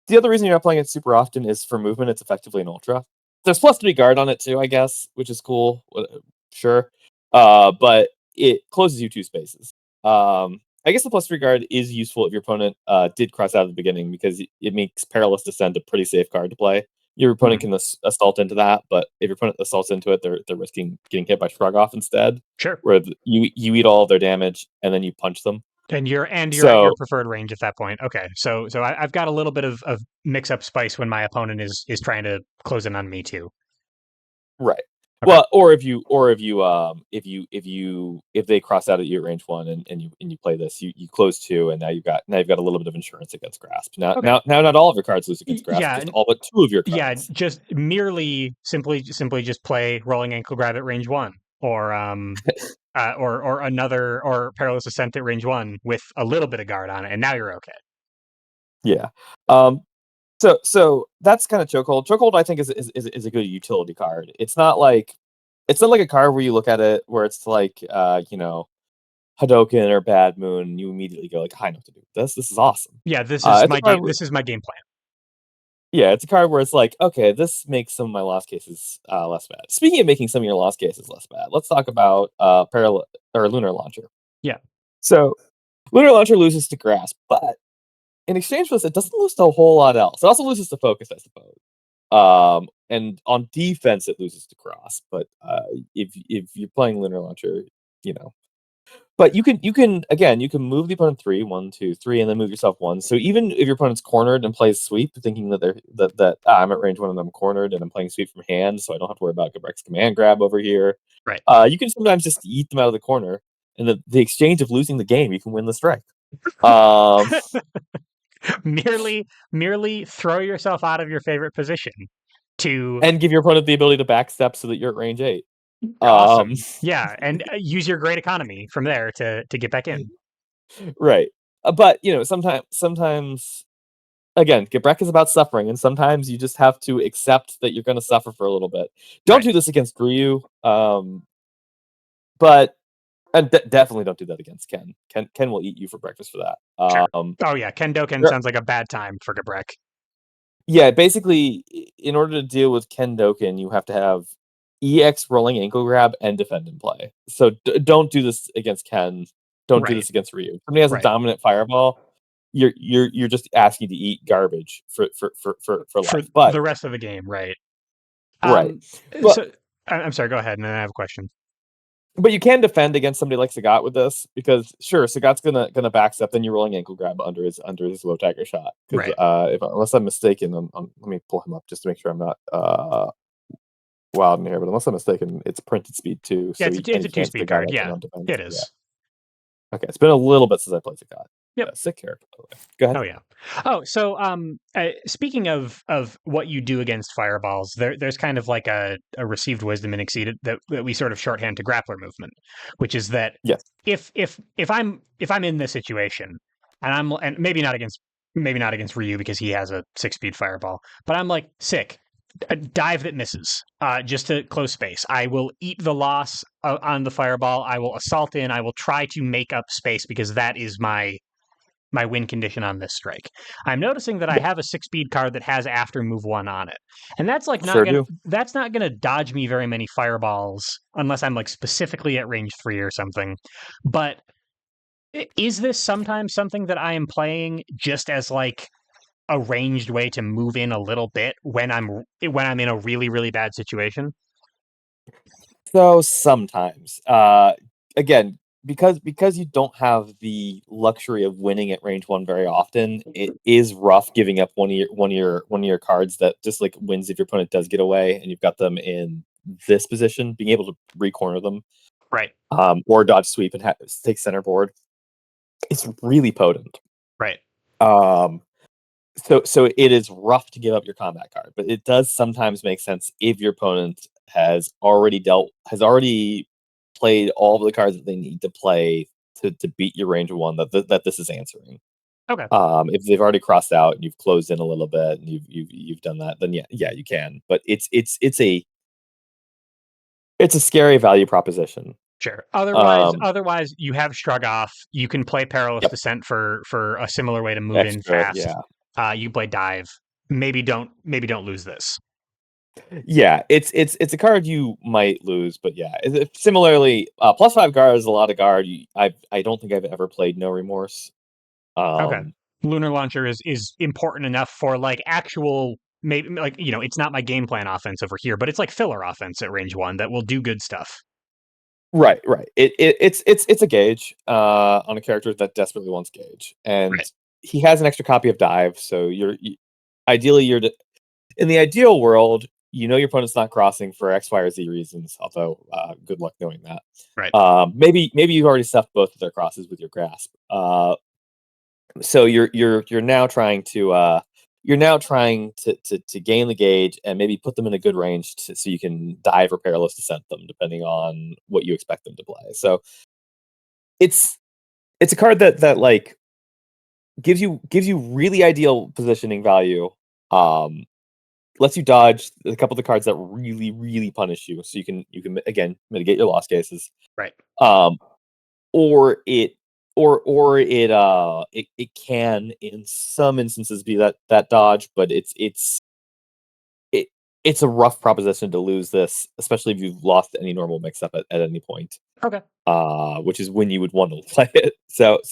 The other reason you're not playing it super often is for movement. It's effectively an ultra. There's +3 guard on it too, I guess, which is cool. Sure, but it closes you 2 spaces. I guess the +3 guard is useful if your opponent did cross out at the beginning because it makes Perilous Descent a pretty safe card to play. Your opponent can assault into that, but if your opponent assaults into it, they're risking getting hit by Shrug Off instead. Sure. Where you eat all of their damage and then you punch them. And you're at your preferred range at that point. Okay, so I've got a little bit of mix up spice when my opponent is trying to close in on me too. Right. Okay. Well, or if they cross out at you at range 1 and you play this, you close 2, and now you've got a little bit of insurance against grasp. Now not all of your cards lose against grasp, just all but 2 of your cards. Yeah, just merely simply just play Rolling Ankle Grab at range 1, or or another or Perilous Ascent at range 1 with a little bit of guard on it, and now you're okay. Yeah. So that's kind of chokehold. Chokehold, I think, is a good utility card. It's not like a card where you look at it where it's like Hadoken or Bad Moon, and you immediately go like, I know what to do with this. This is awesome. Yeah, this is It's a my card game. This is my game plan. Yeah, it's a card where it's like, okay, this makes some of my lost cases less bad. Speaking of making some of your lost cases less bad, let's talk about Lunar Launcher. Yeah. So Lunar Launcher loses to Grasp, but in exchange for this, it doesn't lose to a whole lot else. It also loses to Focus, I suppose. And on defense, it loses to Cross. But if you're playing Lunar Launcher, you know. But you can move the opponent 3, 1, 2, 3, and then move yourself 1. So even if your opponent's cornered and plays sweep, thinking that I'm at range 1 and I'm cornered and I'm playing sweep from hand, so I don't have to worry about Gabrek's command grab over here. Right. You can sometimes just eat them out of the corner, and the exchange of losing the game, you can win the strike. merely throw yourself out of your favorite position to and give your opponent the ability to backstep so that you're at range 8. Awesome. Yeah, and use your great economy from there to get back in. Right. But sometimes again, Gabrek is about suffering, and sometimes you just have to accept that you're going to suffer for a little bit. Don't do this against Ryu, but definitely don't do that against Ken. Ken will eat you for breakfast for that. Sure. Oh yeah, Kendoken sounds like a bad time for Gabrek. Yeah, basically, in order to deal with Kendoken, you have to have EX rolling ankle grab and defend in play. So don't do this against Ken. Don't do this against Ryu. If somebody has a dominant fireball, you're just asking to eat garbage for life. But the rest of the game, right? Right. So I'm sorry. Go ahead, and then I have a question. But you can defend against somebody like Sagat with this, because sure, Sagat's gonna backstep, then you're rolling ankle grab under his low tiger shot. Because unless I'm mistaken, let me pull him up just to make sure I'm not wild in here. But unless I'm mistaken, it's printed speed too. Yeah, so it's a 2-speed card. Yeah, it is. Yeah. Okay, it's been a little bit since I played Sagat. Yep. Sick character, by the way. Go ahead. Oh yeah. Oh, so speaking of what you do against fireballs, there's kind of like a received wisdom and exceeded that we sort of shorthand to grappler movement, which is that if I'm in this situation and maybe not against Ryu because he has a 6-speed fireball, but I'm like sick. A dive that misses, just to close space. I will eat the loss on the fireball. I will assault in. I will try to make up space because that is my win condition on this strike. I'm noticing that I have a 6-speed card that has after move 1 on it. And that's like that's not gonna dodge me very many fireballs unless I'm like specifically at range 3 or something. But is this sometimes something that I am playing just as like a ranged way to move in a little bit when I'm in a really, really bad situation? So sometimes, again, because you don't have the luxury of winning at range 1 very often, it is rough giving up one of your cards that just like wins if your opponent does get away and you've got them in this position. Being able to re-corner them, right, or dodge sweep and take center board, it's really potent, right. So it is rough to give up your combat card, but it does sometimes make sense if your opponent has already played all of the cards that they need to play to beat your range 1 that this is answering. Okay. If they've already crossed out and you've closed in a little bit and you've done that, then yeah you can. But it's a scary value proposition. Sure. Otherwise, you have Shrug Off. You can play Perilous Descent for a similar way to move in fast. Yeah. You play Dive. Maybe don't lose this. Yeah, it's a card you might lose, but yeah. Similarly, +5 guard is a lot of guard. I don't think I've ever played No Remorse. Okay. Lunar Launcher is important enough for like actual, maybe like it's not my game plan offense over here, but it's like filler offense at range 1 that will do good stuff. Right. It's a gauge on a character that desperately wants gauge, and he has an extra copy of Dive. So ideally in the ideal world, your opponent's not crossing for X, Y, or Z reasons. Although, good luck knowing that. Right. Maybe you've already stuffed both of their crosses with your grasp. So you're now trying to gain the gauge and maybe put them in a good range so you can dive or perilous descent them depending on what you expect them to play. So it's a card that like gives you really ideal positioning value. Lets you dodge a couple of the cards that really, really punish you, so you can again mitigate your loss cases. Right. Or it can in some instances be that dodge, but it's a rough proposition to lose this, especially if you've lost any normal mix-up at any point. Okay. Which is when you would want to play it. So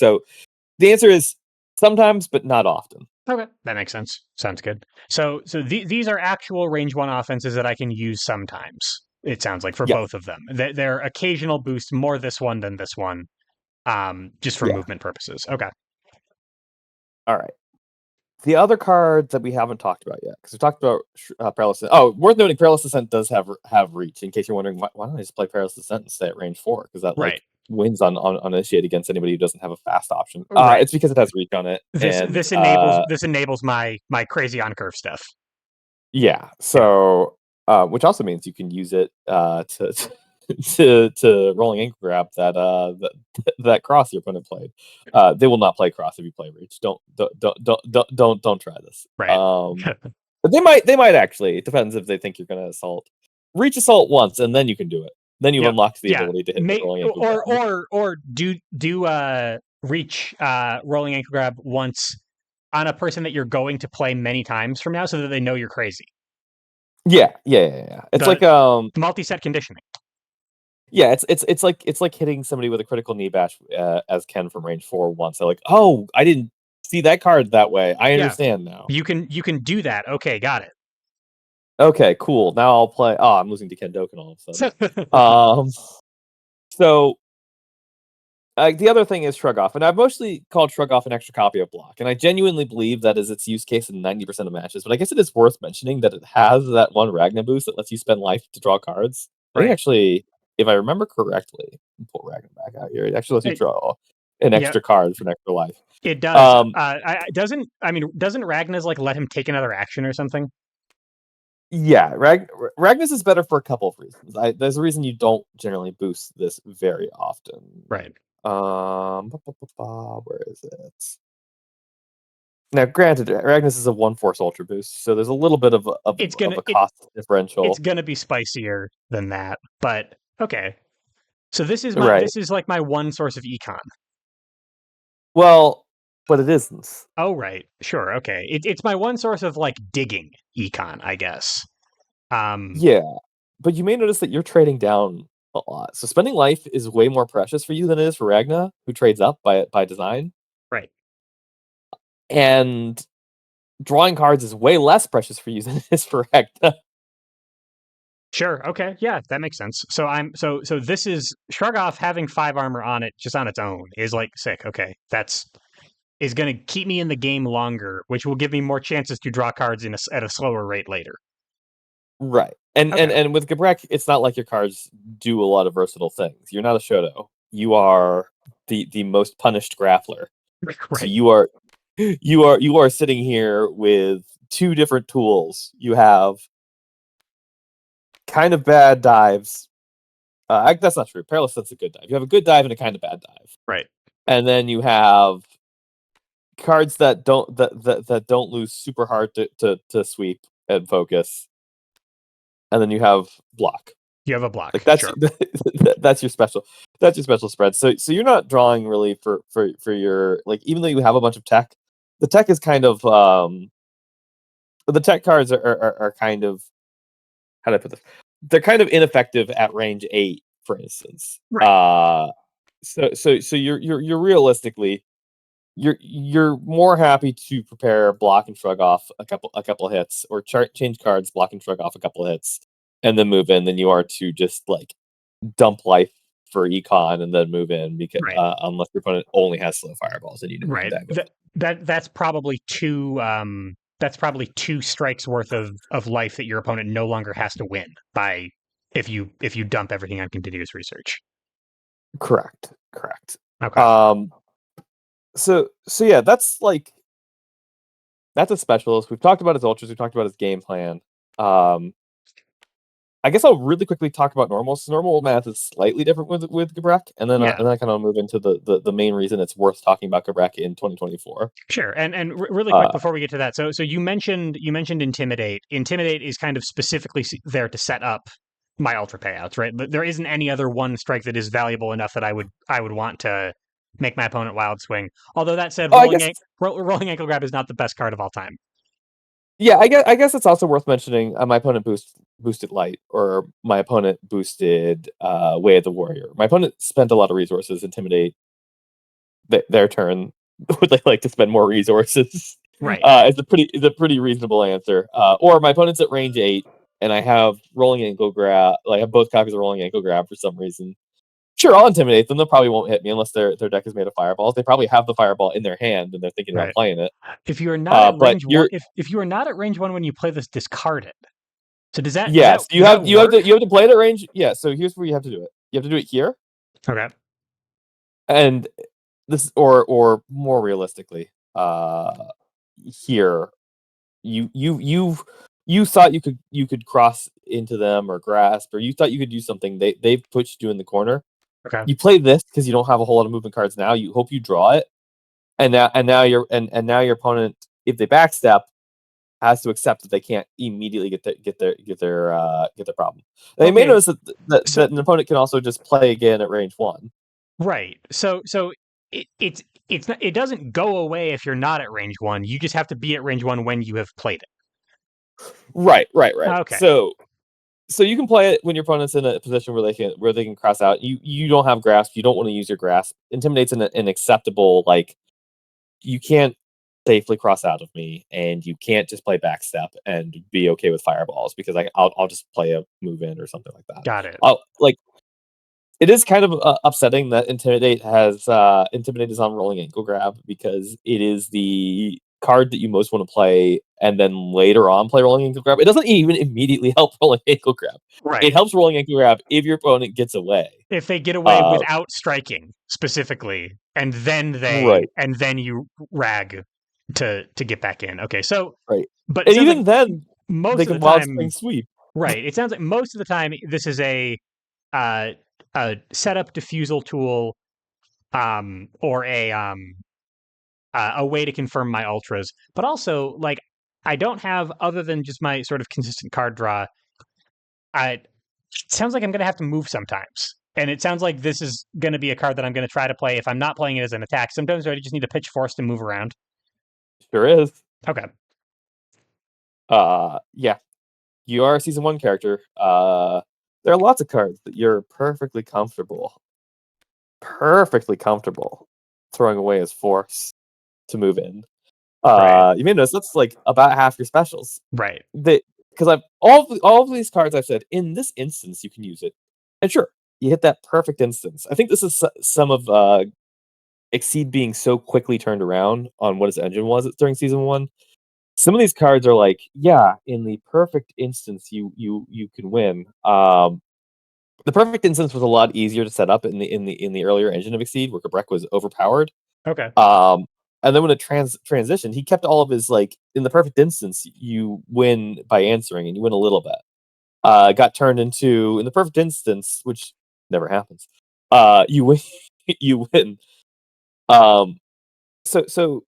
the answer is sometimes, but not often. Okay, that makes sense. Sounds good. So these are actual range 1 offenses that I can use sometimes. It sounds like for Yes. both of them. They're occasional boost, more this one than this one, just for movement purposes. Okay. All right. The other card that we haven't talked about yet, because we talked about Perilous Descent. Oh, worth noting, Perilous Descent does have reach. In case you're wondering, why don't I just play Perilous Descent and stay at range 4? Because that wins on initiate against anybody who doesn't have a fast option. It's because it has reach on it. This enables my crazy on curve stuff. Yeah. So, which also means you can use it to rolling ankle grab that cross your opponent played. They will not play cross if you play reach. Don't try this. Right. But they might actually. It depends if they think you're going to assault. Reach assault once, and then you can do it. Then you unlock the ability to hit the rolling ankle grab. Or do reach rolling ankle grab once on a person that you're going to play many times from now, so that they know you're crazy. Yeah. It's like multi-set conditioning. Yeah, it's like hitting somebody with a critical knee bash as Ken from range 4 once. They're like, oh, I didn't see that card that way. I understand now. You can do that. Okay, got it. Okay, cool. Now I'll play. Oh, I'm losing to Ken Doken all of a sudden. So the other thing is Shrug Off, and I've mostly called Shrug Off an extra copy of Block, and I genuinely believe that is its use case in 90% of matches. But I guess it is worth mentioning that it has that one Ragna boost that lets you spend life to draw cards. I think actually, if I remember correctly, pull Ragna back out here. It actually lets you draw an extra card for an extra life. It does. Doesn't Ragna's like let him take another action or something? Yeah, Ragna's is better for a couple of reasons. There's a reason you don't generally boost this very often. Right. Where is it? Now, granted, Ragna's is a 1/4 ultra boost, so there's a little bit of a cost differential. It's gonna be spicier than that, but okay. So this is like my one source of econ. Well, but it isn't. Oh right, sure, okay. It's my one source of like digging econ, I guess. Yeah, but you may notice that you're trading down a lot. So spending life is way more precious for you than it is for Ragna, who trades up by design. Right. And drawing cards is way less precious for you than it is for Ragna. Sure. Okay. Yeah, that makes sense. So so this is Shrug Off having 5 armor on it just on its own is like sick. Okay, is going to keep me in the game longer, which will give me more chances to draw cards at a slower rate later. Right. And with Gabrek, it's not like your cards do a lot of versatile things. You're not a Shoto. You are the most punished grappler. Right. So you are sitting here with 2 different tools. You have kind of bad dives. That's not true. Perilous Descent's a good dive. You have a good dive and a kind of bad dive. Right. And then you have cards that don't lose super hard to sweep and focus. And then you have block. You have a block. Like that's sure. that's your special spread. So you're not drawing really for your, like, even though you have a bunch of tech, the tech is kind of the tech cards are kind of, how do I put this? They're kind of ineffective at range 8, for instance. Right. So you're realistically you're more happy to prepare block and shrug off a couple hits, or change cards, block and shrug off a couple hits, and then move in, than you are to just like dump life for econ and then move in, because unless your opponent only has slow fireballs and you know right. That's probably two strikes worth of life that your opponent no longer has to win by if you dump everything on continuous research. Correct. Okay. So yeah, that's a specialist. We've talked about his ultras. We've talked about his game plan. I guess I'll really quickly talk about normals. Normal math is slightly different with Gabrek, and then Yeah. I kind of move into the main reason it's worth talking about Gabrek in 2024. Sure, and really quick before we get to that, so you mentioned intimidate. Intimidate is kind of specifically there to set up my ultra payouts, right? But there isn't any other one strike that is valuable enough that I would want to make my opponent wild swing. Although that said, Oh, I guess rolling ankle grab is not the best card of all time. yeah, I guess it's also worth mentioning. My opponent boosted light, or my opponent boosted way of the warrior. My opponent spent a lot of resources. Intimidate their turn. Would they like to spend more resources? Right. It's a pretty reasonable answer. Or my opponent's at range 8, and I have rolling ankle grab. Like I have both copies of rolling ankle grab for some reason. Sure, I'll intimidate them. They probably won't hit me unless their deck is made of fireballs. They probably have the fireball in their hand and they're thinking about Right. playing it. If you are not at But range one, if you are not at range 1 when you play this, discard it. So does that you have work? to play it at range. Yeah, so here's where you have to do it. You have to do it here. Okay. And this or more realistically, here you thought you could cross into them or grasp, or you thought you could do something. They've pushed you in the corner. Okay. You play this because you don't have a whole lot of movement cards now. You hope you draw it, and now your opponent, if they backstep, has to accept that they can't immediately get their problem. They may notice that an opponent can also just play again at range 1. Right. So it doesn't go away if you're not at range 1. You just have to be at range 1 when you have played it. Right. Okay. So you can play it when your opponent's in a position where they can cross out. You don't have grasp. You don't want to use your grasp. Intimidate's an acceptable, like, you can't safely cross out of me, and you can't just play backstep and be okay with fireballs because I'll just play a move in or something like that. Got it. It is kind of upsetting that Intimidate is on rolling ankle grab, because it is the card that you most want to play, and then later on play rolling ankle grab. It doesn't even immediately help rolling ankle grab. Right. It helps rolling ankle grab if your opponent gets away. If they get away without striking specifically, and then you rag to get back in. Okay, so right, but and even then most they of can the wild time, spring sweep. Right. It sounds like most of the time this is a setup diffusal tool, or a way to confirm my ultras. But also, like, I don't have, other than just my sort of consistent card draw. It sounds like I'm going to have to move sometimes. And it sounds like this is going to be a card that I'm going to try to play if I'm not playing it as an attack. Sometimes I just need a pitch force to move around. Sure is. Okay. Yeah. You are a season 1 character. There are lots of cards that you're perfectly comfortable throwing away as force to move in. Right. You may notice that's like about half your specials. Right. Because I've all of these cards I've said in this instance you can use it, and sure, you hit that perfect instance. I think this is some of Exceed being so quickly turned around on what his engine was during season 1. Some of these cards are like, yeah, in the perfect instance you can win. The perfect instance was a lot easier to set up in the earlier engine of Exceed, where Gabrek was overpowered. Okay. And then when it transitioned, he kept all of his, like, in the perfect instance, you win by answering, and you win a little bit. Got turned into, in the perfect instance, which never happens, you win. You win. So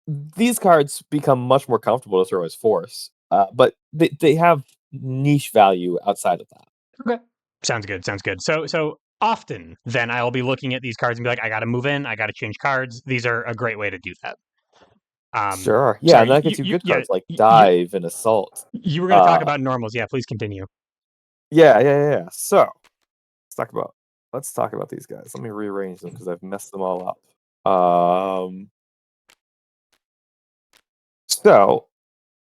these cards become much more comfortable to throw as force, but they have niche value outside of that. Okay. Sounds good. So often then I'll be looking at these cards and be like, I got to move in, I got to change cards. These are a great way to do that. Sure. Yeah, Sorry, and that gets you good cards like Dive and Assault. You were going to talk about normals. Yeah, please continue. Yeah. So let's talk about these guys. Let me rearrange them because I've messed them all up. So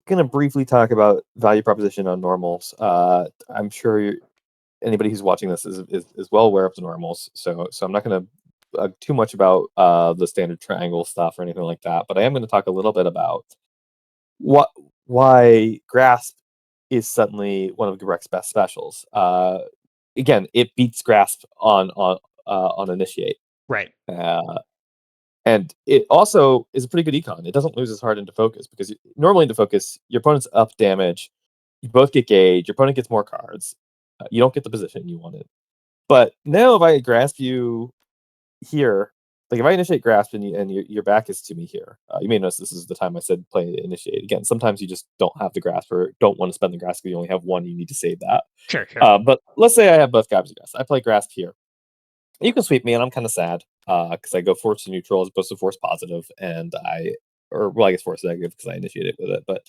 gonna briefly talk about value proposition on normals. I'm sure anybody who's watching this is well aware of the normals, so I'm not gonna too much about the standard triangle stuff or anything like that, but I am going to talk a little bit about why Grasp is suddenly one of Gabrek's best specials. Again, it beats Grasp on Initiate, right? And it also is a pretty good econ. It doesn't lose as hard into Focus, because normally into Focus, your opponent's up damage, you both get gauge, your opponent gets more cards. You don't get the position you wanted. But now if I grasp you here, like if I initiate grasp and your back is to me here, you may notice this is the time I said play initiate. Again, sometimes you just don't have the grasp or don't want to spend the grasp because you only have one. You need to save that. Sure, sure. But let's say I have both grabs and grasp. I play grasp here. You can sweep me, and I'm kind of sad because I go force to neutral as opposed to force positive, and I guess force negative because I initiated with it. But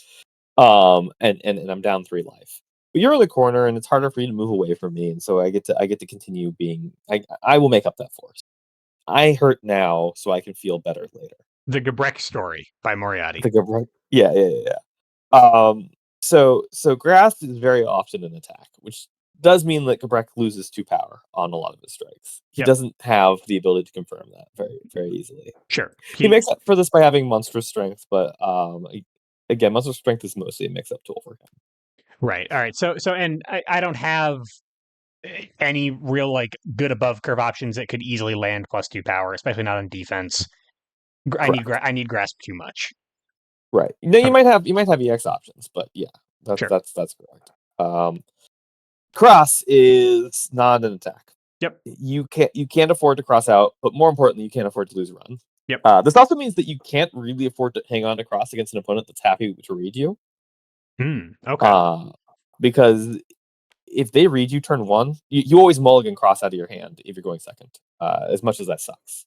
and I'm down 3 life. But you're in the corner, and it's harder for you to move away from me, and so I get to continue being. I will make up that force. I hurt now, so I can feel better later. The Gabrek story by Moriatti. The Gabrek, yeah. So grasp is very often an attack, which does mean that Gabrek loses 2 power on a lot of his strikes. He Yep. doesn't have the ability to confirm that very, very easily. Sure. He makes up for this by having monstrous strength, but again, monstrous strength is mostly a mix-up tool for him. Right. All right. So and I don't have any real like good above curve options that could easily land +2 power, especially not on defense. I need grasp too much. Right. No, you might have EX options, but yeah, Sure. that's correct. Cross is not an attack. Yep. You can't afford to cross out, but more importantly, you can't afford to lose a run. Yep. This also means that you can't really afford to hang on to cross against an opponent that's happy to read you. Okay. Because if they read you turn 1, you always mulligan cross out of your hand if you're going second. As much as that sucks,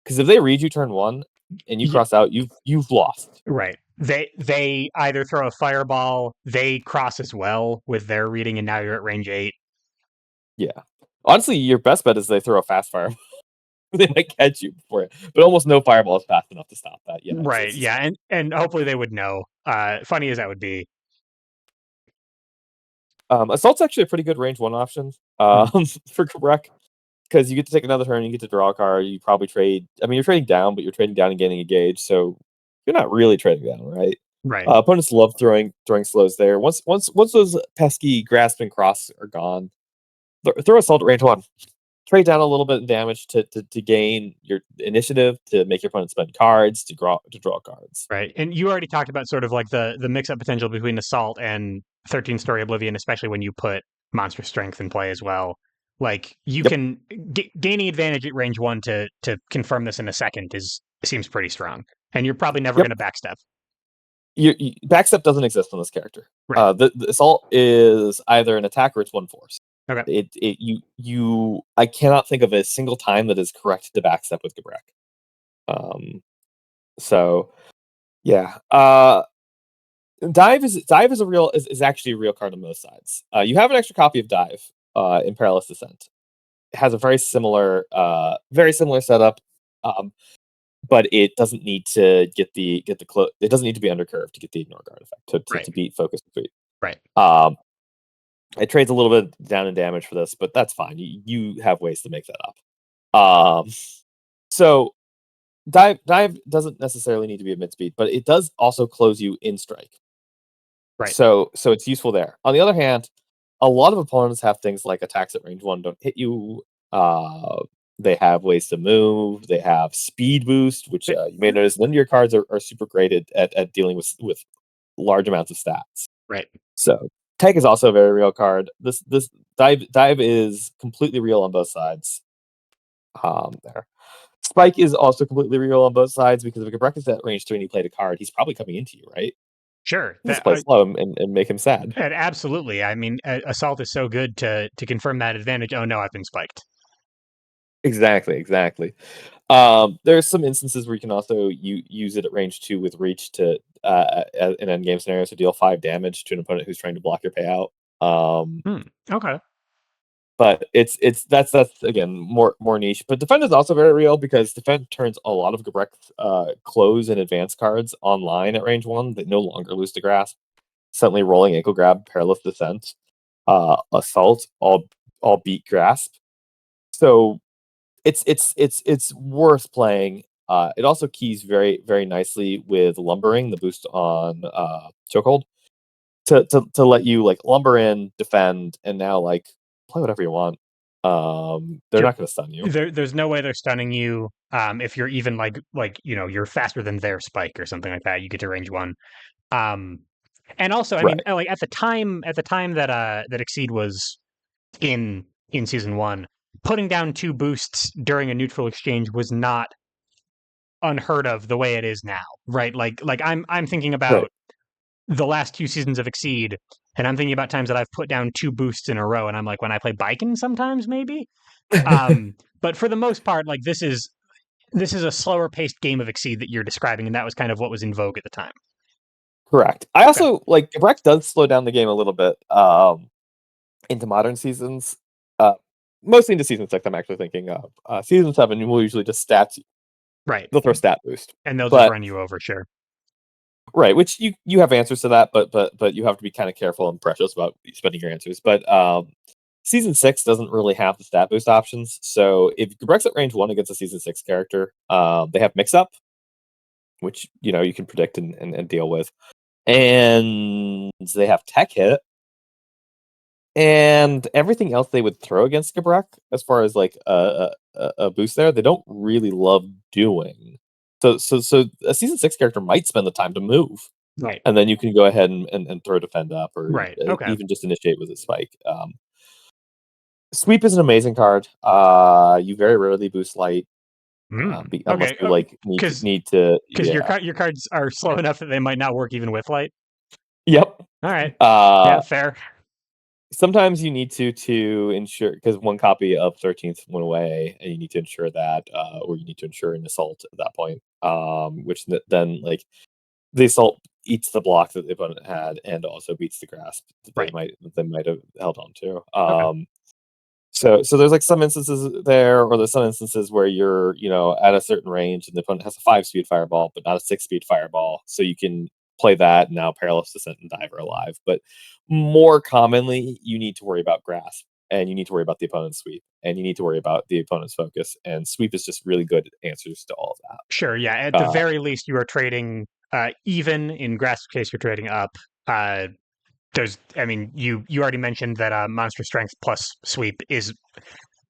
because if they read you turn 1 and you cross out, you've lost. Right. They either throw a fireball, they cross as well with their reading, and now you're at range 8. Yeah. Honestly, your best bet is they throw a fast fireball. They might catch you before it, but almost no fireball is fast enough to stop that. Yeah. Right. Yeah. And hopefully they would know. Funny as that would be. Assault's actually a pretty good range 1 option for Gabrek, because you get to take another turn, you get to draw a card, you probably trade. I mean, you're trading down, but you're trading down and gaining a gauge, so you're not really trading down, right? Right. Opponents love throwing slows there. Once those pesky grasp and cross are gone, throw assault at range 1. Trade down a little bit of damage to gain your initiative, to make your opponent spend cards, to draw cards. Right. And you already talked about sort of like the mix-up potential between assault and 13 Story Oblivion, especially when you put monster strength in play as well. Like you can gaining advantage at range 1 to confirm this in a second seems pretty strong, and you're probably never going to backstep. Backstep doesn't exist on this character. Right. The assault is either an attack or it's 1 force. Okay. I cannot think of a single time that is correct to backstep with Gabrek. So yeah. Dive is actually a real card on both sides. You have an extra copy of Dive in Perilous Descent. It has a very similar setup, but it doesn't need to get the it doesn't need to be undercurved to get the ignore guard effect to beat focus retreat. Right. It trades a little bit down in damage for this, but that's fine. You have ways to make that up. So dive doesn't necessarily need to be a mid speed, but it does also close you in strike. Right. So it's useful there. On the other hand, a lot of opponents have things like attacks at range 1 don't hit you. They have ways to move. They have speed boost, which you may notice none of your cards are super great at dealing with large amounts of stats. Right. So Tech is also a very real card. This dive is completely real on both sides. There. Spike is also completely real on both sides, because if Gabrek is at range 3 and he played a card, he's probably coming into you, right? Sure. Just play slow and make him sad. Absolutely. I mean, assault is so good to confirm that advantage. Oh no, I've been spiked. Exactly. There's some instances where you can also use it at range 2 with reach to in endgame scenarios to deal 5 damage to an opponent who's trying to block your payout. Okay. But that's again more niche. But Defend is also very real, because Defend turns a lot of Gabrek's close and advance cards online at range 1 that no longer lose to grasp. Suddenly rolling ankle grab, perilous descent, assault, all beat grasp. So it's worth playing. It also keys very, very nicely with lumbering, the boost on chokehold, to let you like lumber in, defend, and now like play whatever you want. They're not going to stun you. There's no way they're stunning you. If you're even like you're faster than their spike or something like that, you get to range 1. And also, I mean, like at the time that Exceed was in season 1. Putting down 2 boosts during a neutral exchange was not unheard of the way it is now, right? Like I'm thinking Right. about the last 2 seasons of Exceed, and I'm thinking about times that I've put down 2 boosts in a row, and I'm like, when I play Biken sometimes, maybe. But for the most part, like this is a slower paced game of Exceed that you're describing, and that was kind of what was in vogue at the time. Correct. I Okay. also like Gabrek does slow down the game a little bit into modern seasons. Uh, Mostly into season 6. I'm actually thinking of season 7. Will usually just stats. Right. They'll throw stat boost, And they'll just but run you over, sure. right, which you have answers to that, but you have to be kind of careful and precious about spending your answers. But season 6 doesn't really have the stat boost options. So if Gabrek's at range 1 against a season 6 character, they have mix up, which you can predict and deal with, and they have tech hit, and everything else they would throw against Gabrek as far as like a boost there, they don't really love doing. So a season 6 character might spend the time to move, Right. and then you can go ahead and throw defend up, or Right. Okay. even just initiate with a spike. Sweep is an amazing card. You very rarely boost light, unless Okay. you like Because need to. your Yeah. your cards are slow enough that they might not work even with light. Yep. All right. Yeah. Uh, Fair. Sometimes you need to ensure, because one copy of 13th went away, and you need to ensure that, or you need to ensure an assault at that point. Which then like the assault eats the block that the opponent had, and also beats the grasp that Right. they might have held on to. Okay. So there's like some instances there, or there's some instances where you're at a certain range, and the opponent has a 5-speed fireball, but not a 6-speed fireball, so you can play that and now perilous descent and diver alive. But more commonly, you need to worry about grasp, and you need to worry about the opponent's sweep, and you need to worry about the opponent's focus. And sweep is just really good answers to all of Sure. Yeah. At that. the very least, you are trading even in grasp case. You're trading up. I mean, you already mentioned that monster strength plus sweep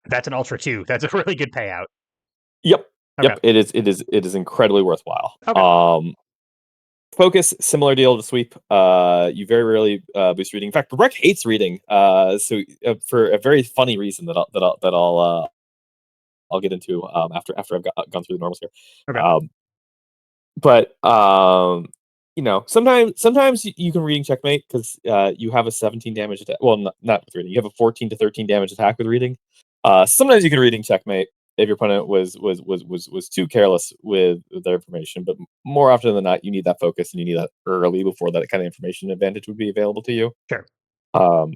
that's an ultra 2. That's a really good payout. Yep. Okay. Yep. It is incredibly worthwhile. Okay. Focus, similar deal to sweep. You very rarely boost reading. In fact, Gabrek hates reading. For a very funny reason I'll get into after I've gone through the normals here. Okay. But sometimes you can reading checkmate, because you have a 17 damage attack. Well, not with reading. You have a 14 to 13 damage attack with reading. Sometimes you can reading checkmate if your opponent was too careless with their information, but more often than not, you need that focus, and you need that early before that kind of information advantage would be available to you. Sure. Um,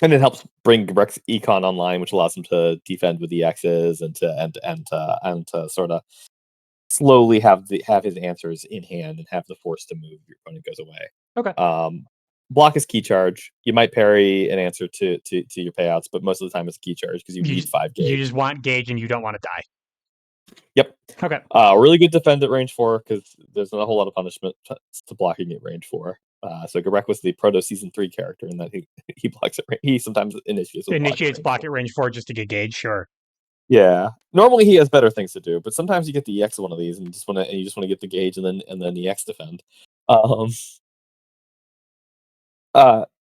and it helps bring Gabrek's econ online, which allows him to defend with EXs and to sort of slowly have his answers in hand and have the force to move if your opponent goes away. Okay. Block is key charge. You might parry an answer to your payouts, but most of the time it's key charge, because you need 5 gauge. You just want gauge and you don't want to die. Yep. Okay. Really good defend at range 4, because there's not a whole lot of punishment to blocking at range 4. So Gabrek was the proto season 3 character in that he blocks at range. He sometimes initiates Block at range 4 just to get gauge. Sure. Yeah. Normally he has better things to do, but sometimes you get the EX of one of these, and you just want to get the gauge and then EX defend. Um.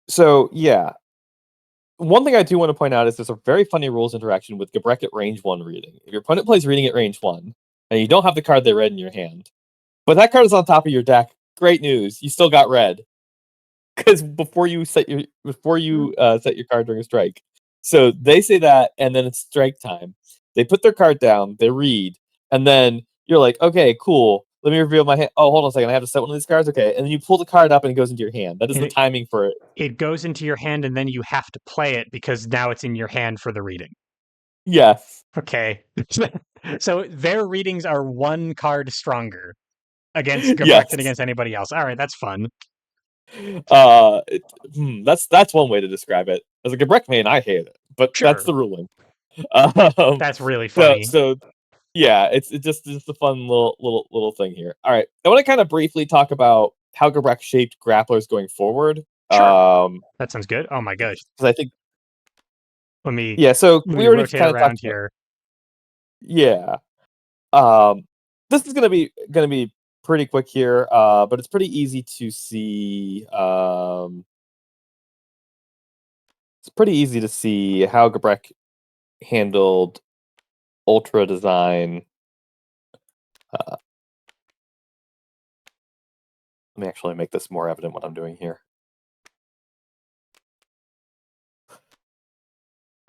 So yeah. One thing I do want to point out is there's a very funny rules interaction with Gabrek at range 1 reading. If your opponent plays reading at range 1, and you don't have the card they read in your hand, but that card is on top of your deck, great news. You still got red. Because before you set your card during a strike. So they say that, and then it's strike time. They put their card down, they read, and then you're like, okay, cool. Let me reveal my hand. Oh, hold on a second. I have to set one of these cards. Okay, and then you pull the card up, and it goes into your hand. That is And the timing for it. it goes into your hand, and then you have to play it because now it's in your hand for the reading. Yes. Okay. So their readings are 1 card stronger against Gabrek Yes. than against anybody else. All right, that's fun. That's one way to describe it. As a Gabrek main, I hate it, but Sure. that's the ruling. That's really funny. So yeah, it's just a fun little thing here. All right, I want to kind of briefly talk about how Gabrek shaped grapplers going forward. Sure. That sounds good. Oh my gosh. Because I think Let me so we already rotate kind of around talked about, here. yeah. This is gonna be pretty quick here, but it's pretty easy to see. It's pretty easy to see how Gabrek handled ultra design. Let me actually make this more evident what I'm doing here.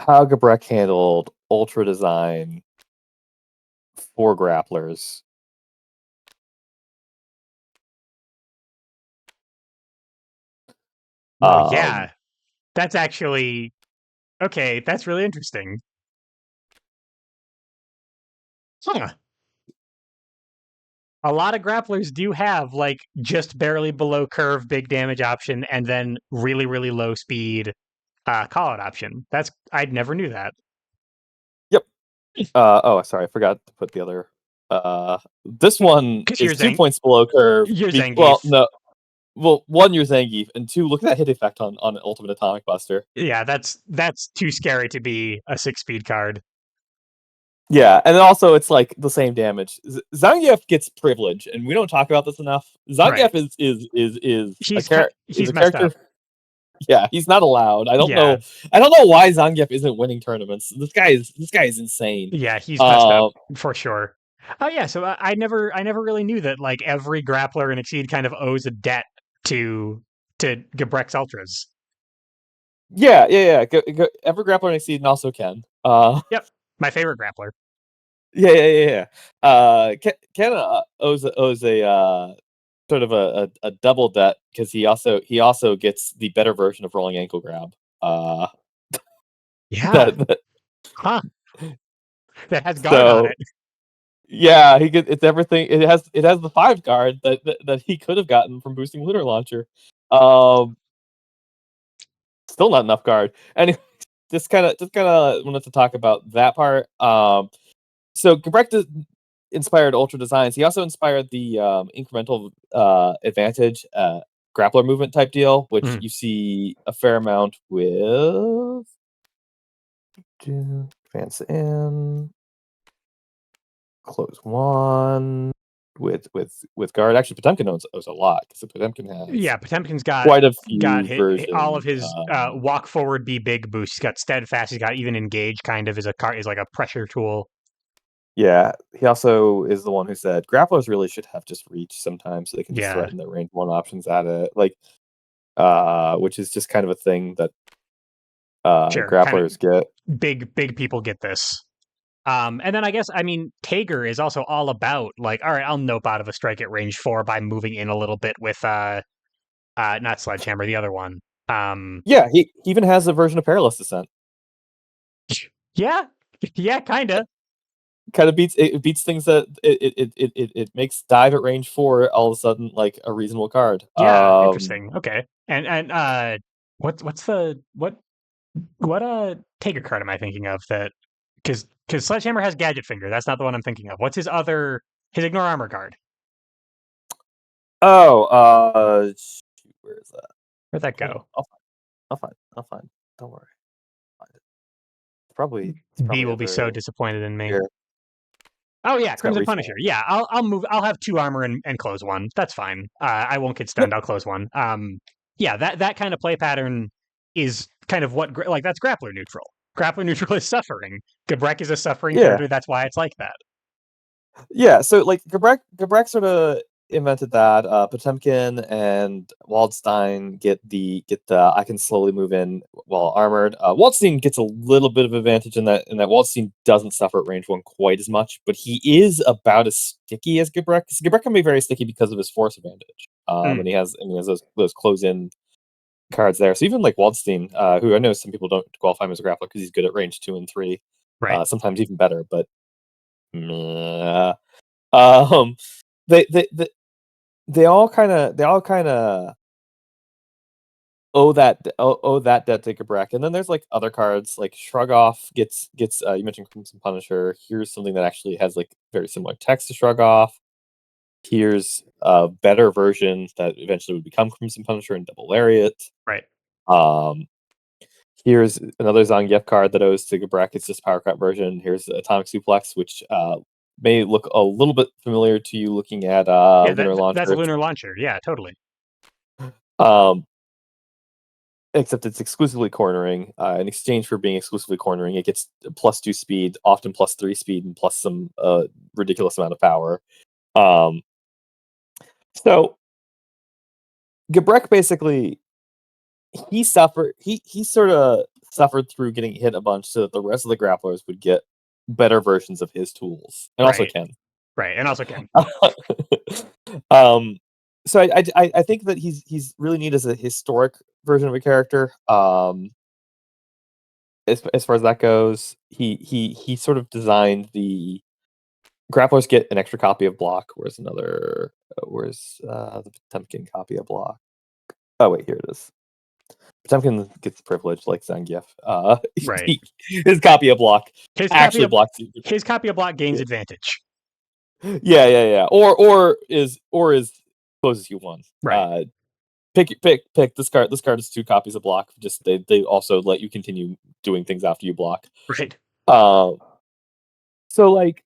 How Gabrek handled ultra design for grapplers. Yeah, that's actually okay. That's really interesting. Huh. A lot of grapplers do have like just barely below curve big damage option and then really, really low speed call out option. I'd never knew that. Yep. Sorry, I forgot to put the other. This one Because is 2 points below curve. you're Well, Zangief. no. Well, one, you're Zangief, and two, look at that hit effect on Ultimate Atomic Buster. Yeah, that's too scary to be a 6-speed card. Yeah, and then also it's like the same damage. Zangief gets privilege, and we don't talk about this enough. Zangief Right. is He's a messed character. up. Yeah, he's not allowed. I don't Yeah. know. I don't know why Zangief isn't winning tournaments. This guy is insane. Yeah, he's messed up for sure. Oh yeah, so I never really knew that like every grappler in Exceed kind of owes a debt to Gabrek's Ultras. Yeah. Every grappler in Exceed and also Ken. Yep, my favorite grappler. Yeah. Ken owes a sort of a double debt because he also gets the better version of rolling ankle grab. Yeah, That, huh? That has guard on so it. yeah, it's everything. It has the 5 guard that he could have gotten from boosting Lunar Launcher. Still not enough guard. Anyway, just kind of wanted to talk about that part. So Gabrek inspired Ultra Designs. He also inspired the incremental advantage grappler movement type deal, which you see a fair amount with advance in, close one with guard. Actually, Potemkin owes a lot because Potemkin has Potemkin's quite a got few all of versions. his walk forward, be big boost. He's got steadfast. He's got even engage. Kind of is like a pressure tool. Yeah, he also is the one who said grapplers really should have just reach sometimes, so they can just Yeah, threaten the range 1 options at it, like, which is just kind of a thing that sure. Kind grapplers get. of big people get this. And then I mean, Tager is also all about like, all right, I'll nope out of a strike at range 4 by moving in a little bit with not Sledgehammer, the other one. Yeah, he even has a version of Perilous Descent. Yeah, yeah, kinda. Kind of beats things that it makes dive at range 4 all of a sudden like a reasonable card. Yeah, interesting. Okay, and what's the what Tager card am I thinking of that? Because Sledgehammer has Gadget Finger. That's not the one I'm thinking of. What's his Ignore Armor card? Oh, shoot, where is that? Where'd that go? I'll find. Don't worry. I'll find it. It's B probably will be so over disappointed in me. here. Oh yeah, It's got Crimson reach Punisher. 1. Yeah, I'll move. I'll have 2 armor and close 1. That's fine. I won't get Yep. stunned. I'll close 1. Yeah, that kind of play pattern is kind of what like that's grappler neutral. Grappler neutral is suffering. Gabrek is a suffering Yeah. character. That's why it's like that. Yeah, so like Gabrek sort of invented that. Potemkin and Waldstein get the I can slowly move in while armored. Waldstein gets a little bit of advantage in that Waldstein doesn't suffer at range 1 quite as much, but he is about as sticky as Gabrek. Gabrek can be very sticky because of his force advantage. And he has those close in cards there. So even like Waldstein, who I know some people don't qualify him as a grappler because he's good at range 2 and 3. Right. Sometimes even better, but meh. Um, they they they, they all kind of owe that debt to Gabrek. And then there's like other cards like Shrug Off gets you mentioned Crimson Punisher. Here's something that actually has like very similar text to Shrug Off. Here's a better version that eventually would become Crimson Punisher and Double Lariat. Right. Here's another Zangief card that owes to Gabrek. It's just Power Cut version. Here's Atomic Suplex, which may look a little bit familiar to you looking at Yeah, Lunar Launcher. that's a lunar launcher. Yeah, totally. Um, except it's exclusively cornering. In exchange for being exclusively cornering, it gets +2 speed, often +3 speed, and plus some ridiculous amount of power. So Gabrek basically he sort of suffered through getting hit a bunch so that the rest of the grapplers would get better versions of his tools, and also Right. Ken. Right, and also Ken. So I think that he's really neat as a historic version of a character. As far as that goes, he sort of designed the grapplers get an extra copy of block, whereas the Potemkin copy of block. Oh wait, here it is. Potemkin gets privilege like Zangief. Right. His copy of block actually blocks you. His copy of block gains advantage. Yeah. Or is closes you one. Right. Pick this card. This card is 2 copies of block. Just they also let you continue doing things after you block. Right. So like,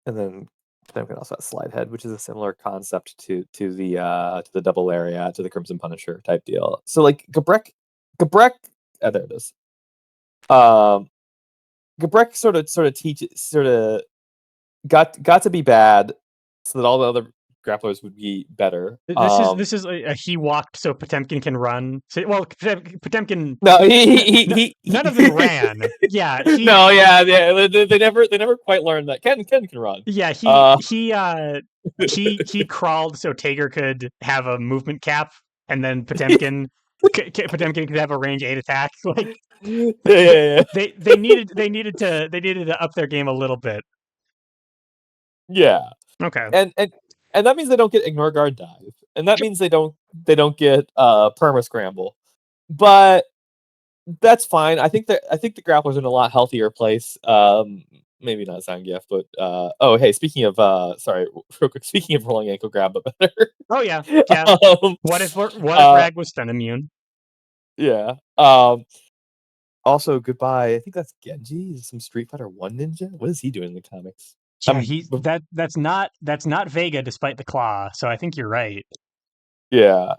and then Potemkin also has slide head, which is a similar concept to the double lariat, to the Crimson Punisher type deal. So like Gabrek, there it is. Gabrek sort of got to be bad so that all the other grapplers would be better. This is a he walked so Potemkin can run. So, well, Potemkin. No, he none of them ran. Yeah. They never quite learned that. Ken can run. Yeah, he crawled so Tager could have a movement cap, and then Potemkin could have a range 8 attack. Like, yeah. They needed to up their game a little bit. Yeah. Okay. And that means they don't get ignore guard dive, and that means they don't get perma scramble, but that's fine. I think the grappler's in a lot healthier place. Maybe not Zangief, but oh hey, speaking of sorry, real quick, speaking of rolling ankle grab, but better. Oh yeah. What if Rag was stun immune? Yeah. Also, goodbye. I think that's Genji, some Street Fighter 1 ninja. What is he doing in the comics? Yeah, that's not Vega, despite the claw. So I think you're right. Yeah.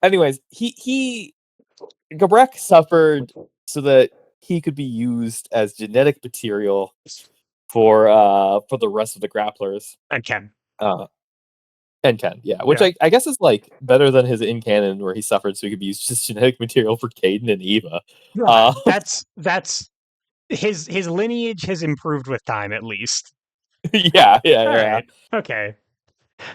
Anyways, Gabrek suffered so that he could be used as genetic material for the rest of the grapplers. And Ken. Yeah, which I guess is like better than his in canon where he suffered so he could be used as genetic material for Caden and Eva. That's his lineage has improved with time, at least. Yeah. Right. Okay.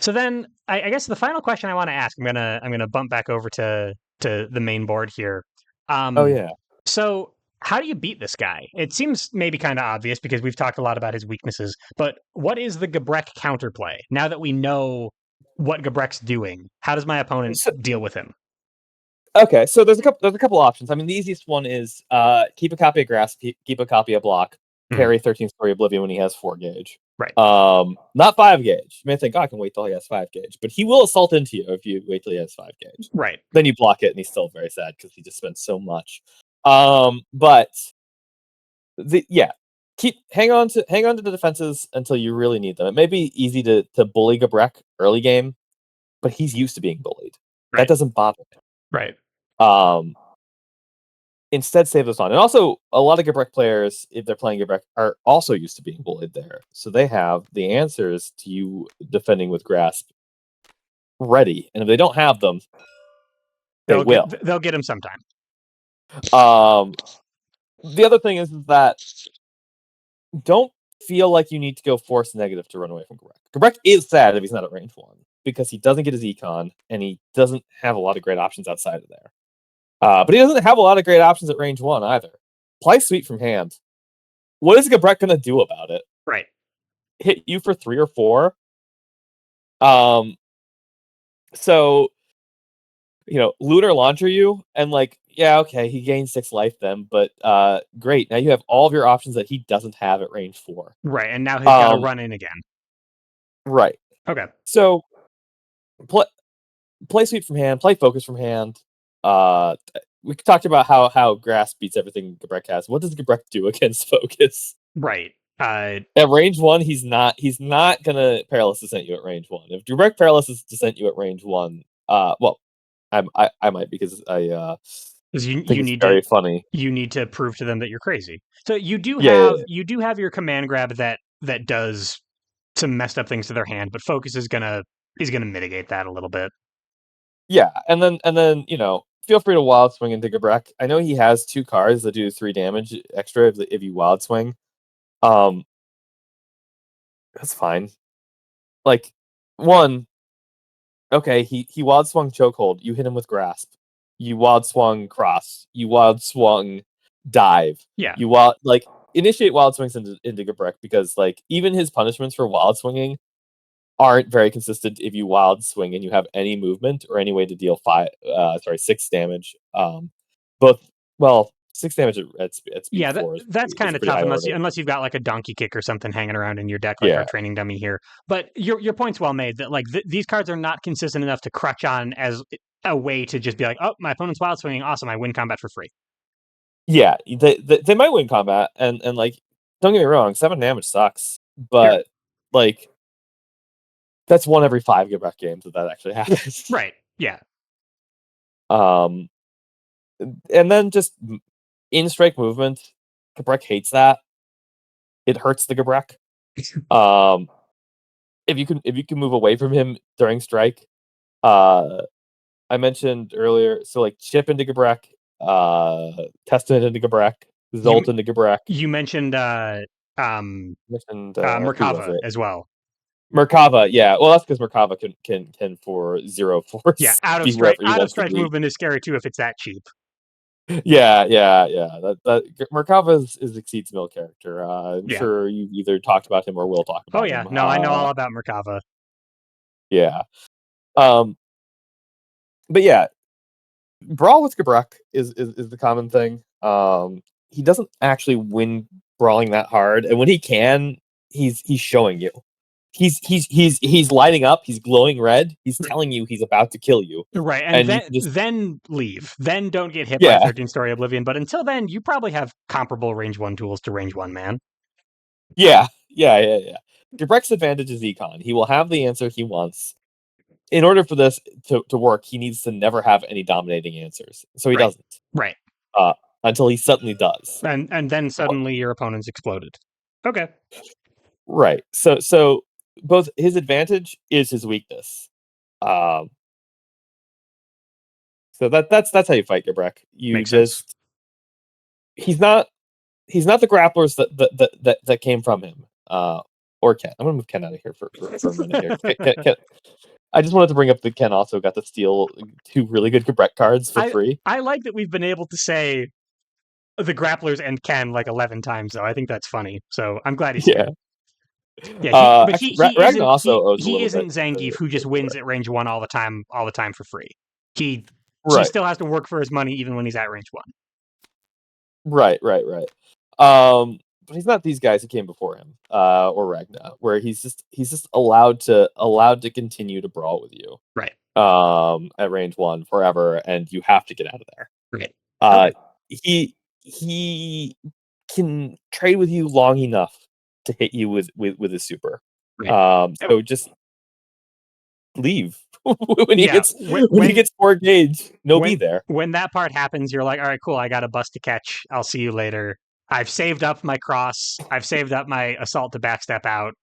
So then I guess the final question I want to ask, I'm gonna bump back over to the main board here. Oh yeah. So how do you beat this guy? It seems maybe kind of obvious because we've talked a lot about his weaknesses, but what is the Gabrek counterplay? Now that we know what Gabrek's doing, how does my opponent deal with him? Okay, so there's a couple options. I mean, the easiest one is keep a copy of Grasp, keep a copy of Block, carry 13 Story Oblivion when he has 4 gauge. Right. Not 5 gauge. You may think, I can wait till he has 5 gauge, but he will assault into you if you wait till he has 5 gauge. Right. Then you block it, and he's still very sad because he just spent so much. But hang on to the defenses until you really need them. It may be easy to bully Gabrek early game, but he's used to being bullied. Right. That doesn't bother him. Right. Instead, save those on. And also, a lot of Gabrek players, if they're playing Gabrek, are also used to being bullied there. So they have the answers to you defending with Grasp ready. And if they don't have them, they'll get them sometime. The other thing is that don't feel like you need to go force negative to run away from Gabrek. Gabrek is sad if he's not at range 1, because he doesn't get his econ, and he doesn't have a lot of great options outside of there. But he doesn't have a lot of great options at range 1 either. Play Sweep from hand. What is Gabrek going to do about it? Right. Hit you for 3 or 4? So, Lunar Launcher you, and yeah, okay, he gains 6 life then, but great. Now you have all of your options that he doesn't have at range 4. Right, and now he's got to run in again. Right. Okay. So, play Sweep from hand, play Focus from hand. We talked about how Grasp beats everything Gabrek has. What does Gabrek do against Focus? Right. At range 1, he's not gonna Perilous Descent you at range 1. If Gabrek Perilous Descent you at range 1, well, I might, because I Because you think you it's need to very funny. you need to prove to them that you're crazy. So you do Yeah, have your command grab that does some messed up things to their hand, but focus is gonna mitigate that a little bit. yeah. And then feel free to wild swing into Gabrek. I know he has 2 cards that do 3 damage extra if you wild swing. That's fine. Like, one, okay, he wild swung chokehold. You hit him with grasp. You wild swung cross. You wild swung dive. Yeah, You initiate wild swings into Gabrek, because like even his punishments for wild swinging aren't very consistent if you wild swing and you have any movement or any way to deal 6 damage. Both, well, 6 damage at speed yeah, 4 that's is kind of pretty tough high order. unless you've got like a donkey kick or something hanging around in your deck, like our Yeah, training dummy here. But your point's well made that like these cards are not consistent enough to crutch on as a way to just be like, oh, my opponent's wild swinging, awesome, I win combat for free. yeah, they might win combat, and like, don't get me wrong, 7 damage sucks, Sure. but like that's 1 every 5 Gabrek games that actually happens. Right. Yeah. Um, and then just in strike movement, Gabrek hates that. It hurts the Gabrek. If you can move away from him during strike, I mentioned earlier, so like chip into Gabrek, Testament into Gabrek, You Zolt into Gabrek. you mentioned Mentioned who was Merkava it? as well. Merkava, yeah. Well, that's because Merkava can for 0 Yeah, force be wherever he out of wants to strike be. movement is scary too if it's that cheap. Yeah. That Merkava is Exceed's mill character. I'm Yeah. sure you either talked about him or will talk Oh about yeah. him. No, I know all about Merkava. Yeah. Um, but yeah, brawl with Gabrek is the common thing. He doesn't actually win brawling that hard, and when he can, he's showing you. He's lighting up. He's glowing red. He's telling you he's about to kill you, Right, and and you can just then leave. Then don't get hit by yeah 13 Story Oblivion. But until then, you probably have comparable range 1 tools to range 1 man. yeah. Gabrek's advantage is econ. He will have the answer he wants. In order for this to work, he needs to never have any dominating answers. So he Right. doesn't. Right. Uh, until he suddenly does. And then suddenly your opponent's exploded. Okay. Right. So both his advantage is his weakness. Um, so that's how you fight Gabrek. You Makes sense. just he's not the grapplers that came from him. Or Ken. I'm gonna move Ken out of here for a minute here. Ken, I just wanted to bring up that Ken also got to steal 2 really good Gabrek cards for free. I like that we've been able to say the grapplers and Ken like 11 times though. I think that's funny. So I'm glad he's Yeah. here. Yeah, Actually, Ragnar also owes a he little bit isn't Zangief who just wins at range 1 all the time for free. He right. still has to work for his money even when he's at range 1. Right. But he's not these guys who came before him, or Ragnar, where he's just allowed to continue to brawl with you, Right. at range 1 forever, and you have to get out of there. Right. Okay. He can trade with you long enough to hit you with his super. Right. So just leave when Yeah, he gets 4 gauge. No, be there. When that part happens, you're like, all right, cool. I got a bust to catch. I'll see you later. I've saved up my cross. I've saved up my assault to backstep out.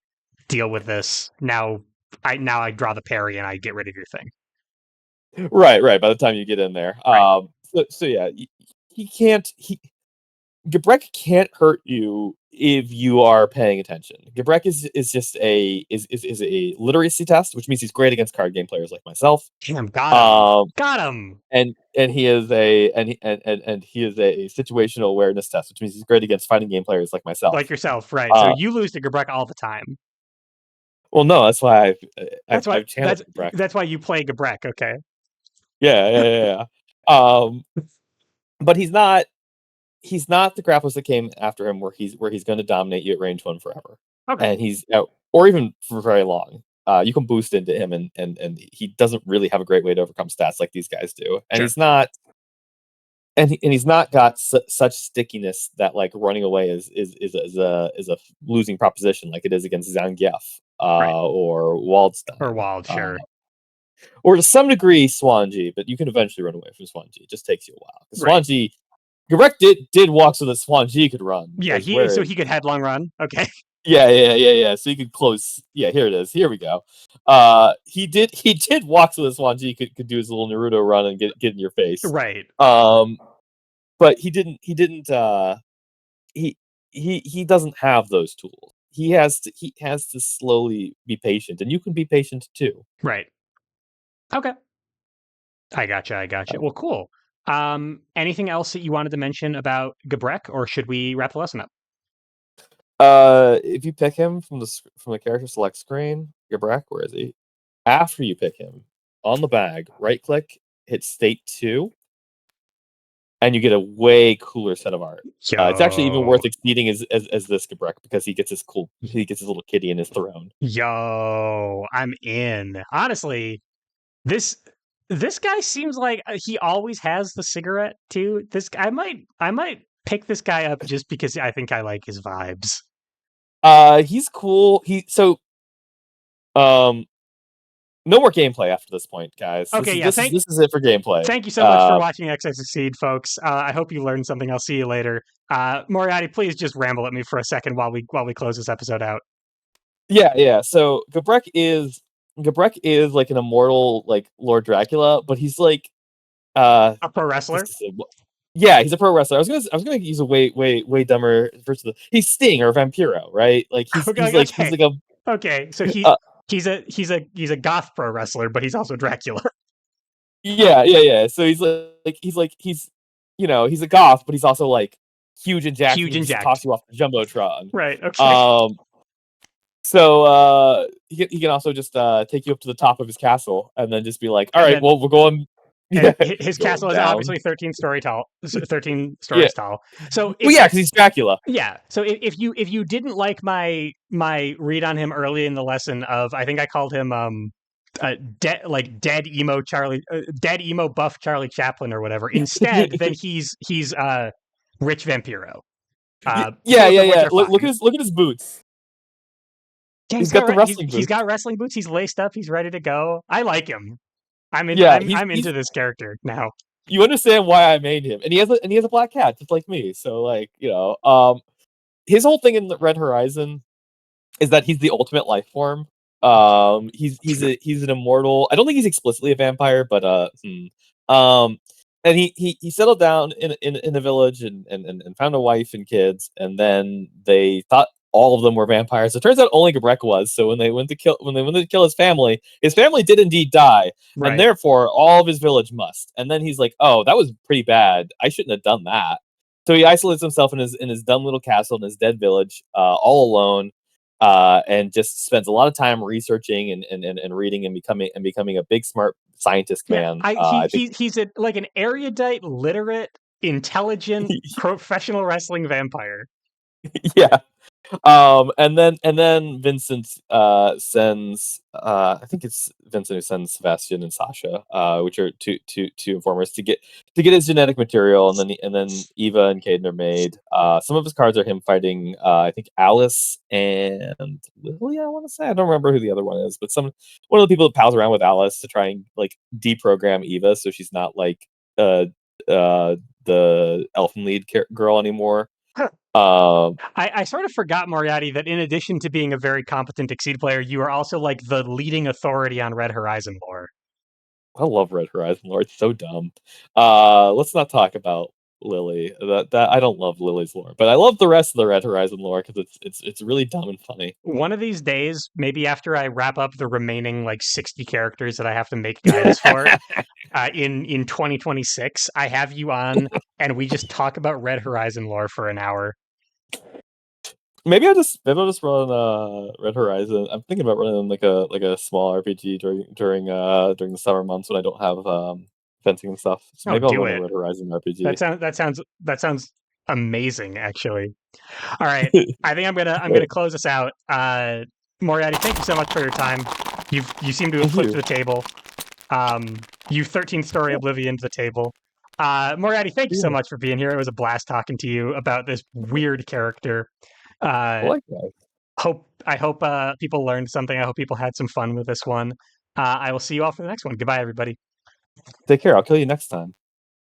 Deal with this. Now I draw the parry and I get rid of your thing. Right. By the time you get in there, Right. so yeah, he can't. Gabrek can't hurt you if you are paying attention. Gabrek is just a literacy test, which means he's great against card game players like myself. Damn, got him. And he is a situational awareness test, which means he's great against fighting game players like myself. Like yourself, right? So you lose to Gabrek all the time. Well, no, that's why I've channeled Gabrek. That's why you play Gabrek. Okay. Yeah. But he's not the grapplers that came after him, where he's going to dominate you at range 1 forever. Okay. And he's or even for very long. You can boost into him, and he doesn't really have a great way to overcome stats like these guys do. And Sure. he's not, and he's not got such stickiness that like running away is a losing proposition like it is against Zangief, Right. or Waldstein Or Wald, sure. or to some degree Swanji, but you can eventually run away from Swanji. It just takes you a while. Right. Swanji, Gabrek did walk so that Swanji could run. Yeah, so he could headlong run. Okay. Yeah. So you could close. Yeah, here it is. Here we go. He did walk so that Swanji could do his little Naruto run and get in your face. Right. But he didn't. He doesn't have those tools. He has to slowly be patient, and you can be patient too. Right. Okay. I gotcha. Well, cool. Anything else that you wanted to mention about Gabrek, or should we wrap the lesson up? If you pick him from the character select screen, Gabrek, where is he? After you pick him, on the bag, right click, hit state 2, and you get a way cooler set of art. It's actually even worth exceeding as this Gabrek, because he gets his little kitty in his throne. Yo, I'm in. Honestly, this guy seems like he always has the cigarette too. I might pick this guy up just because I think I like his vibes. He's cool. No more gameplay after this point, guys. Okay, this is it for gameplay. Thank you so much for watching X Succeed, folks. I hope you learned something. I'll see you later. Moriatti, please just ramble at me for a second while we close this episode out. Yeah. So Gabrek is like an immortal, like Lord Dracula, but he's like a pro wrestler. Yeah, he's a pro wrestler. I was gonna use a way dumber version. He's Sting or Vampiro, right? Like he's like a okay. So he's a goth pro wrestler, but he's also Dracula. Yeah. So he's he's a goth, but he's also like huge and jacked. Huge and jacked. Toss you off the jumbotron. Right. Okay. So he can also just take you up to the top of his castle and then just be like, all right, well, we're going. Yeah, his castle is obviously 13 stories tall. So because he's Dracula. Yeah. So if you didn't like my read on him early in the lesson of, I think I called him dead emo buff Charlie Chaplin or whatever. Instead, then he's Rich Vampiro. Yeah. Look at his boots. Yeah, he's got the wrestling boots. He's got wrestling boots. He's laced up. He's ready to go. I like him. I'm into this character now. You understand why I made him, and he has a black cat just like me. So like his whole thing in the Red Horizon is that he's the ultimate life form. He's an immortal. I don't think he's explicitly a vampire, but and he settled down in a village and found a wife and kids, and then they thought all of them were vampires. It turns out only Gabrek was. So when they went to kill his family did indeed die, right. And therefore all of his village must. And then he's like, "Oh, that was pretty bad. I shouldn't have done that." So he isolates himself in his dumb little castle in his dead village, all alone, and just spends a lot of time researching and reading and becoming a big smart scientist man. He's an erudite, literate, intelligent, professional wrestling vampire. Yeah. And then Vincent sends I think it's Vincent who sends Sebastian and Sasha, which are two informers to get his genetic material, and then Eva and Caden are made. Some of his cards are him fighting I think Alice and Lily, I want to say. I don't remember who the other one is, but one of the people that pals around with Alice to try and like deprogram Eva so she's not like the elfin lead girl anymore. I sort of forgot, Moriatti, that in addition to being a very competent Exceed player, you are also like the leading authority on Red Horizon lore. I love Red Horizon lore. It's so dumb. Let's not talk about Lily. That I don't love Lily's lore, but I love the rest of the Red Horizon lore because it's really dumb and funny. One of these days, maybe after I wrap up the remaining like 60 characters that I have to make guides for in 2026, I have you on and we just talk about Red Horizon lore for an hour. Maybe I'll just run Red Horizon. I'm thinking about running like a small RPG during the summer months when I don't have fencing and stuff. So maybe I'll run a Red Horizon RPG. That sounds amazing, actually. All right, I think I'm gonna close this out. Moriatti, thank you so much for your time. You seem to have flipped the table. You 13th Story Oblivion to the table. Moriatti, thank you so much for being here. It was a blast talking to you about this weird character. I hope people learned something. I hope people had some fun with this one. I will see you all for the next one. Goodbye, everybody. Take care. I'll kill you next time.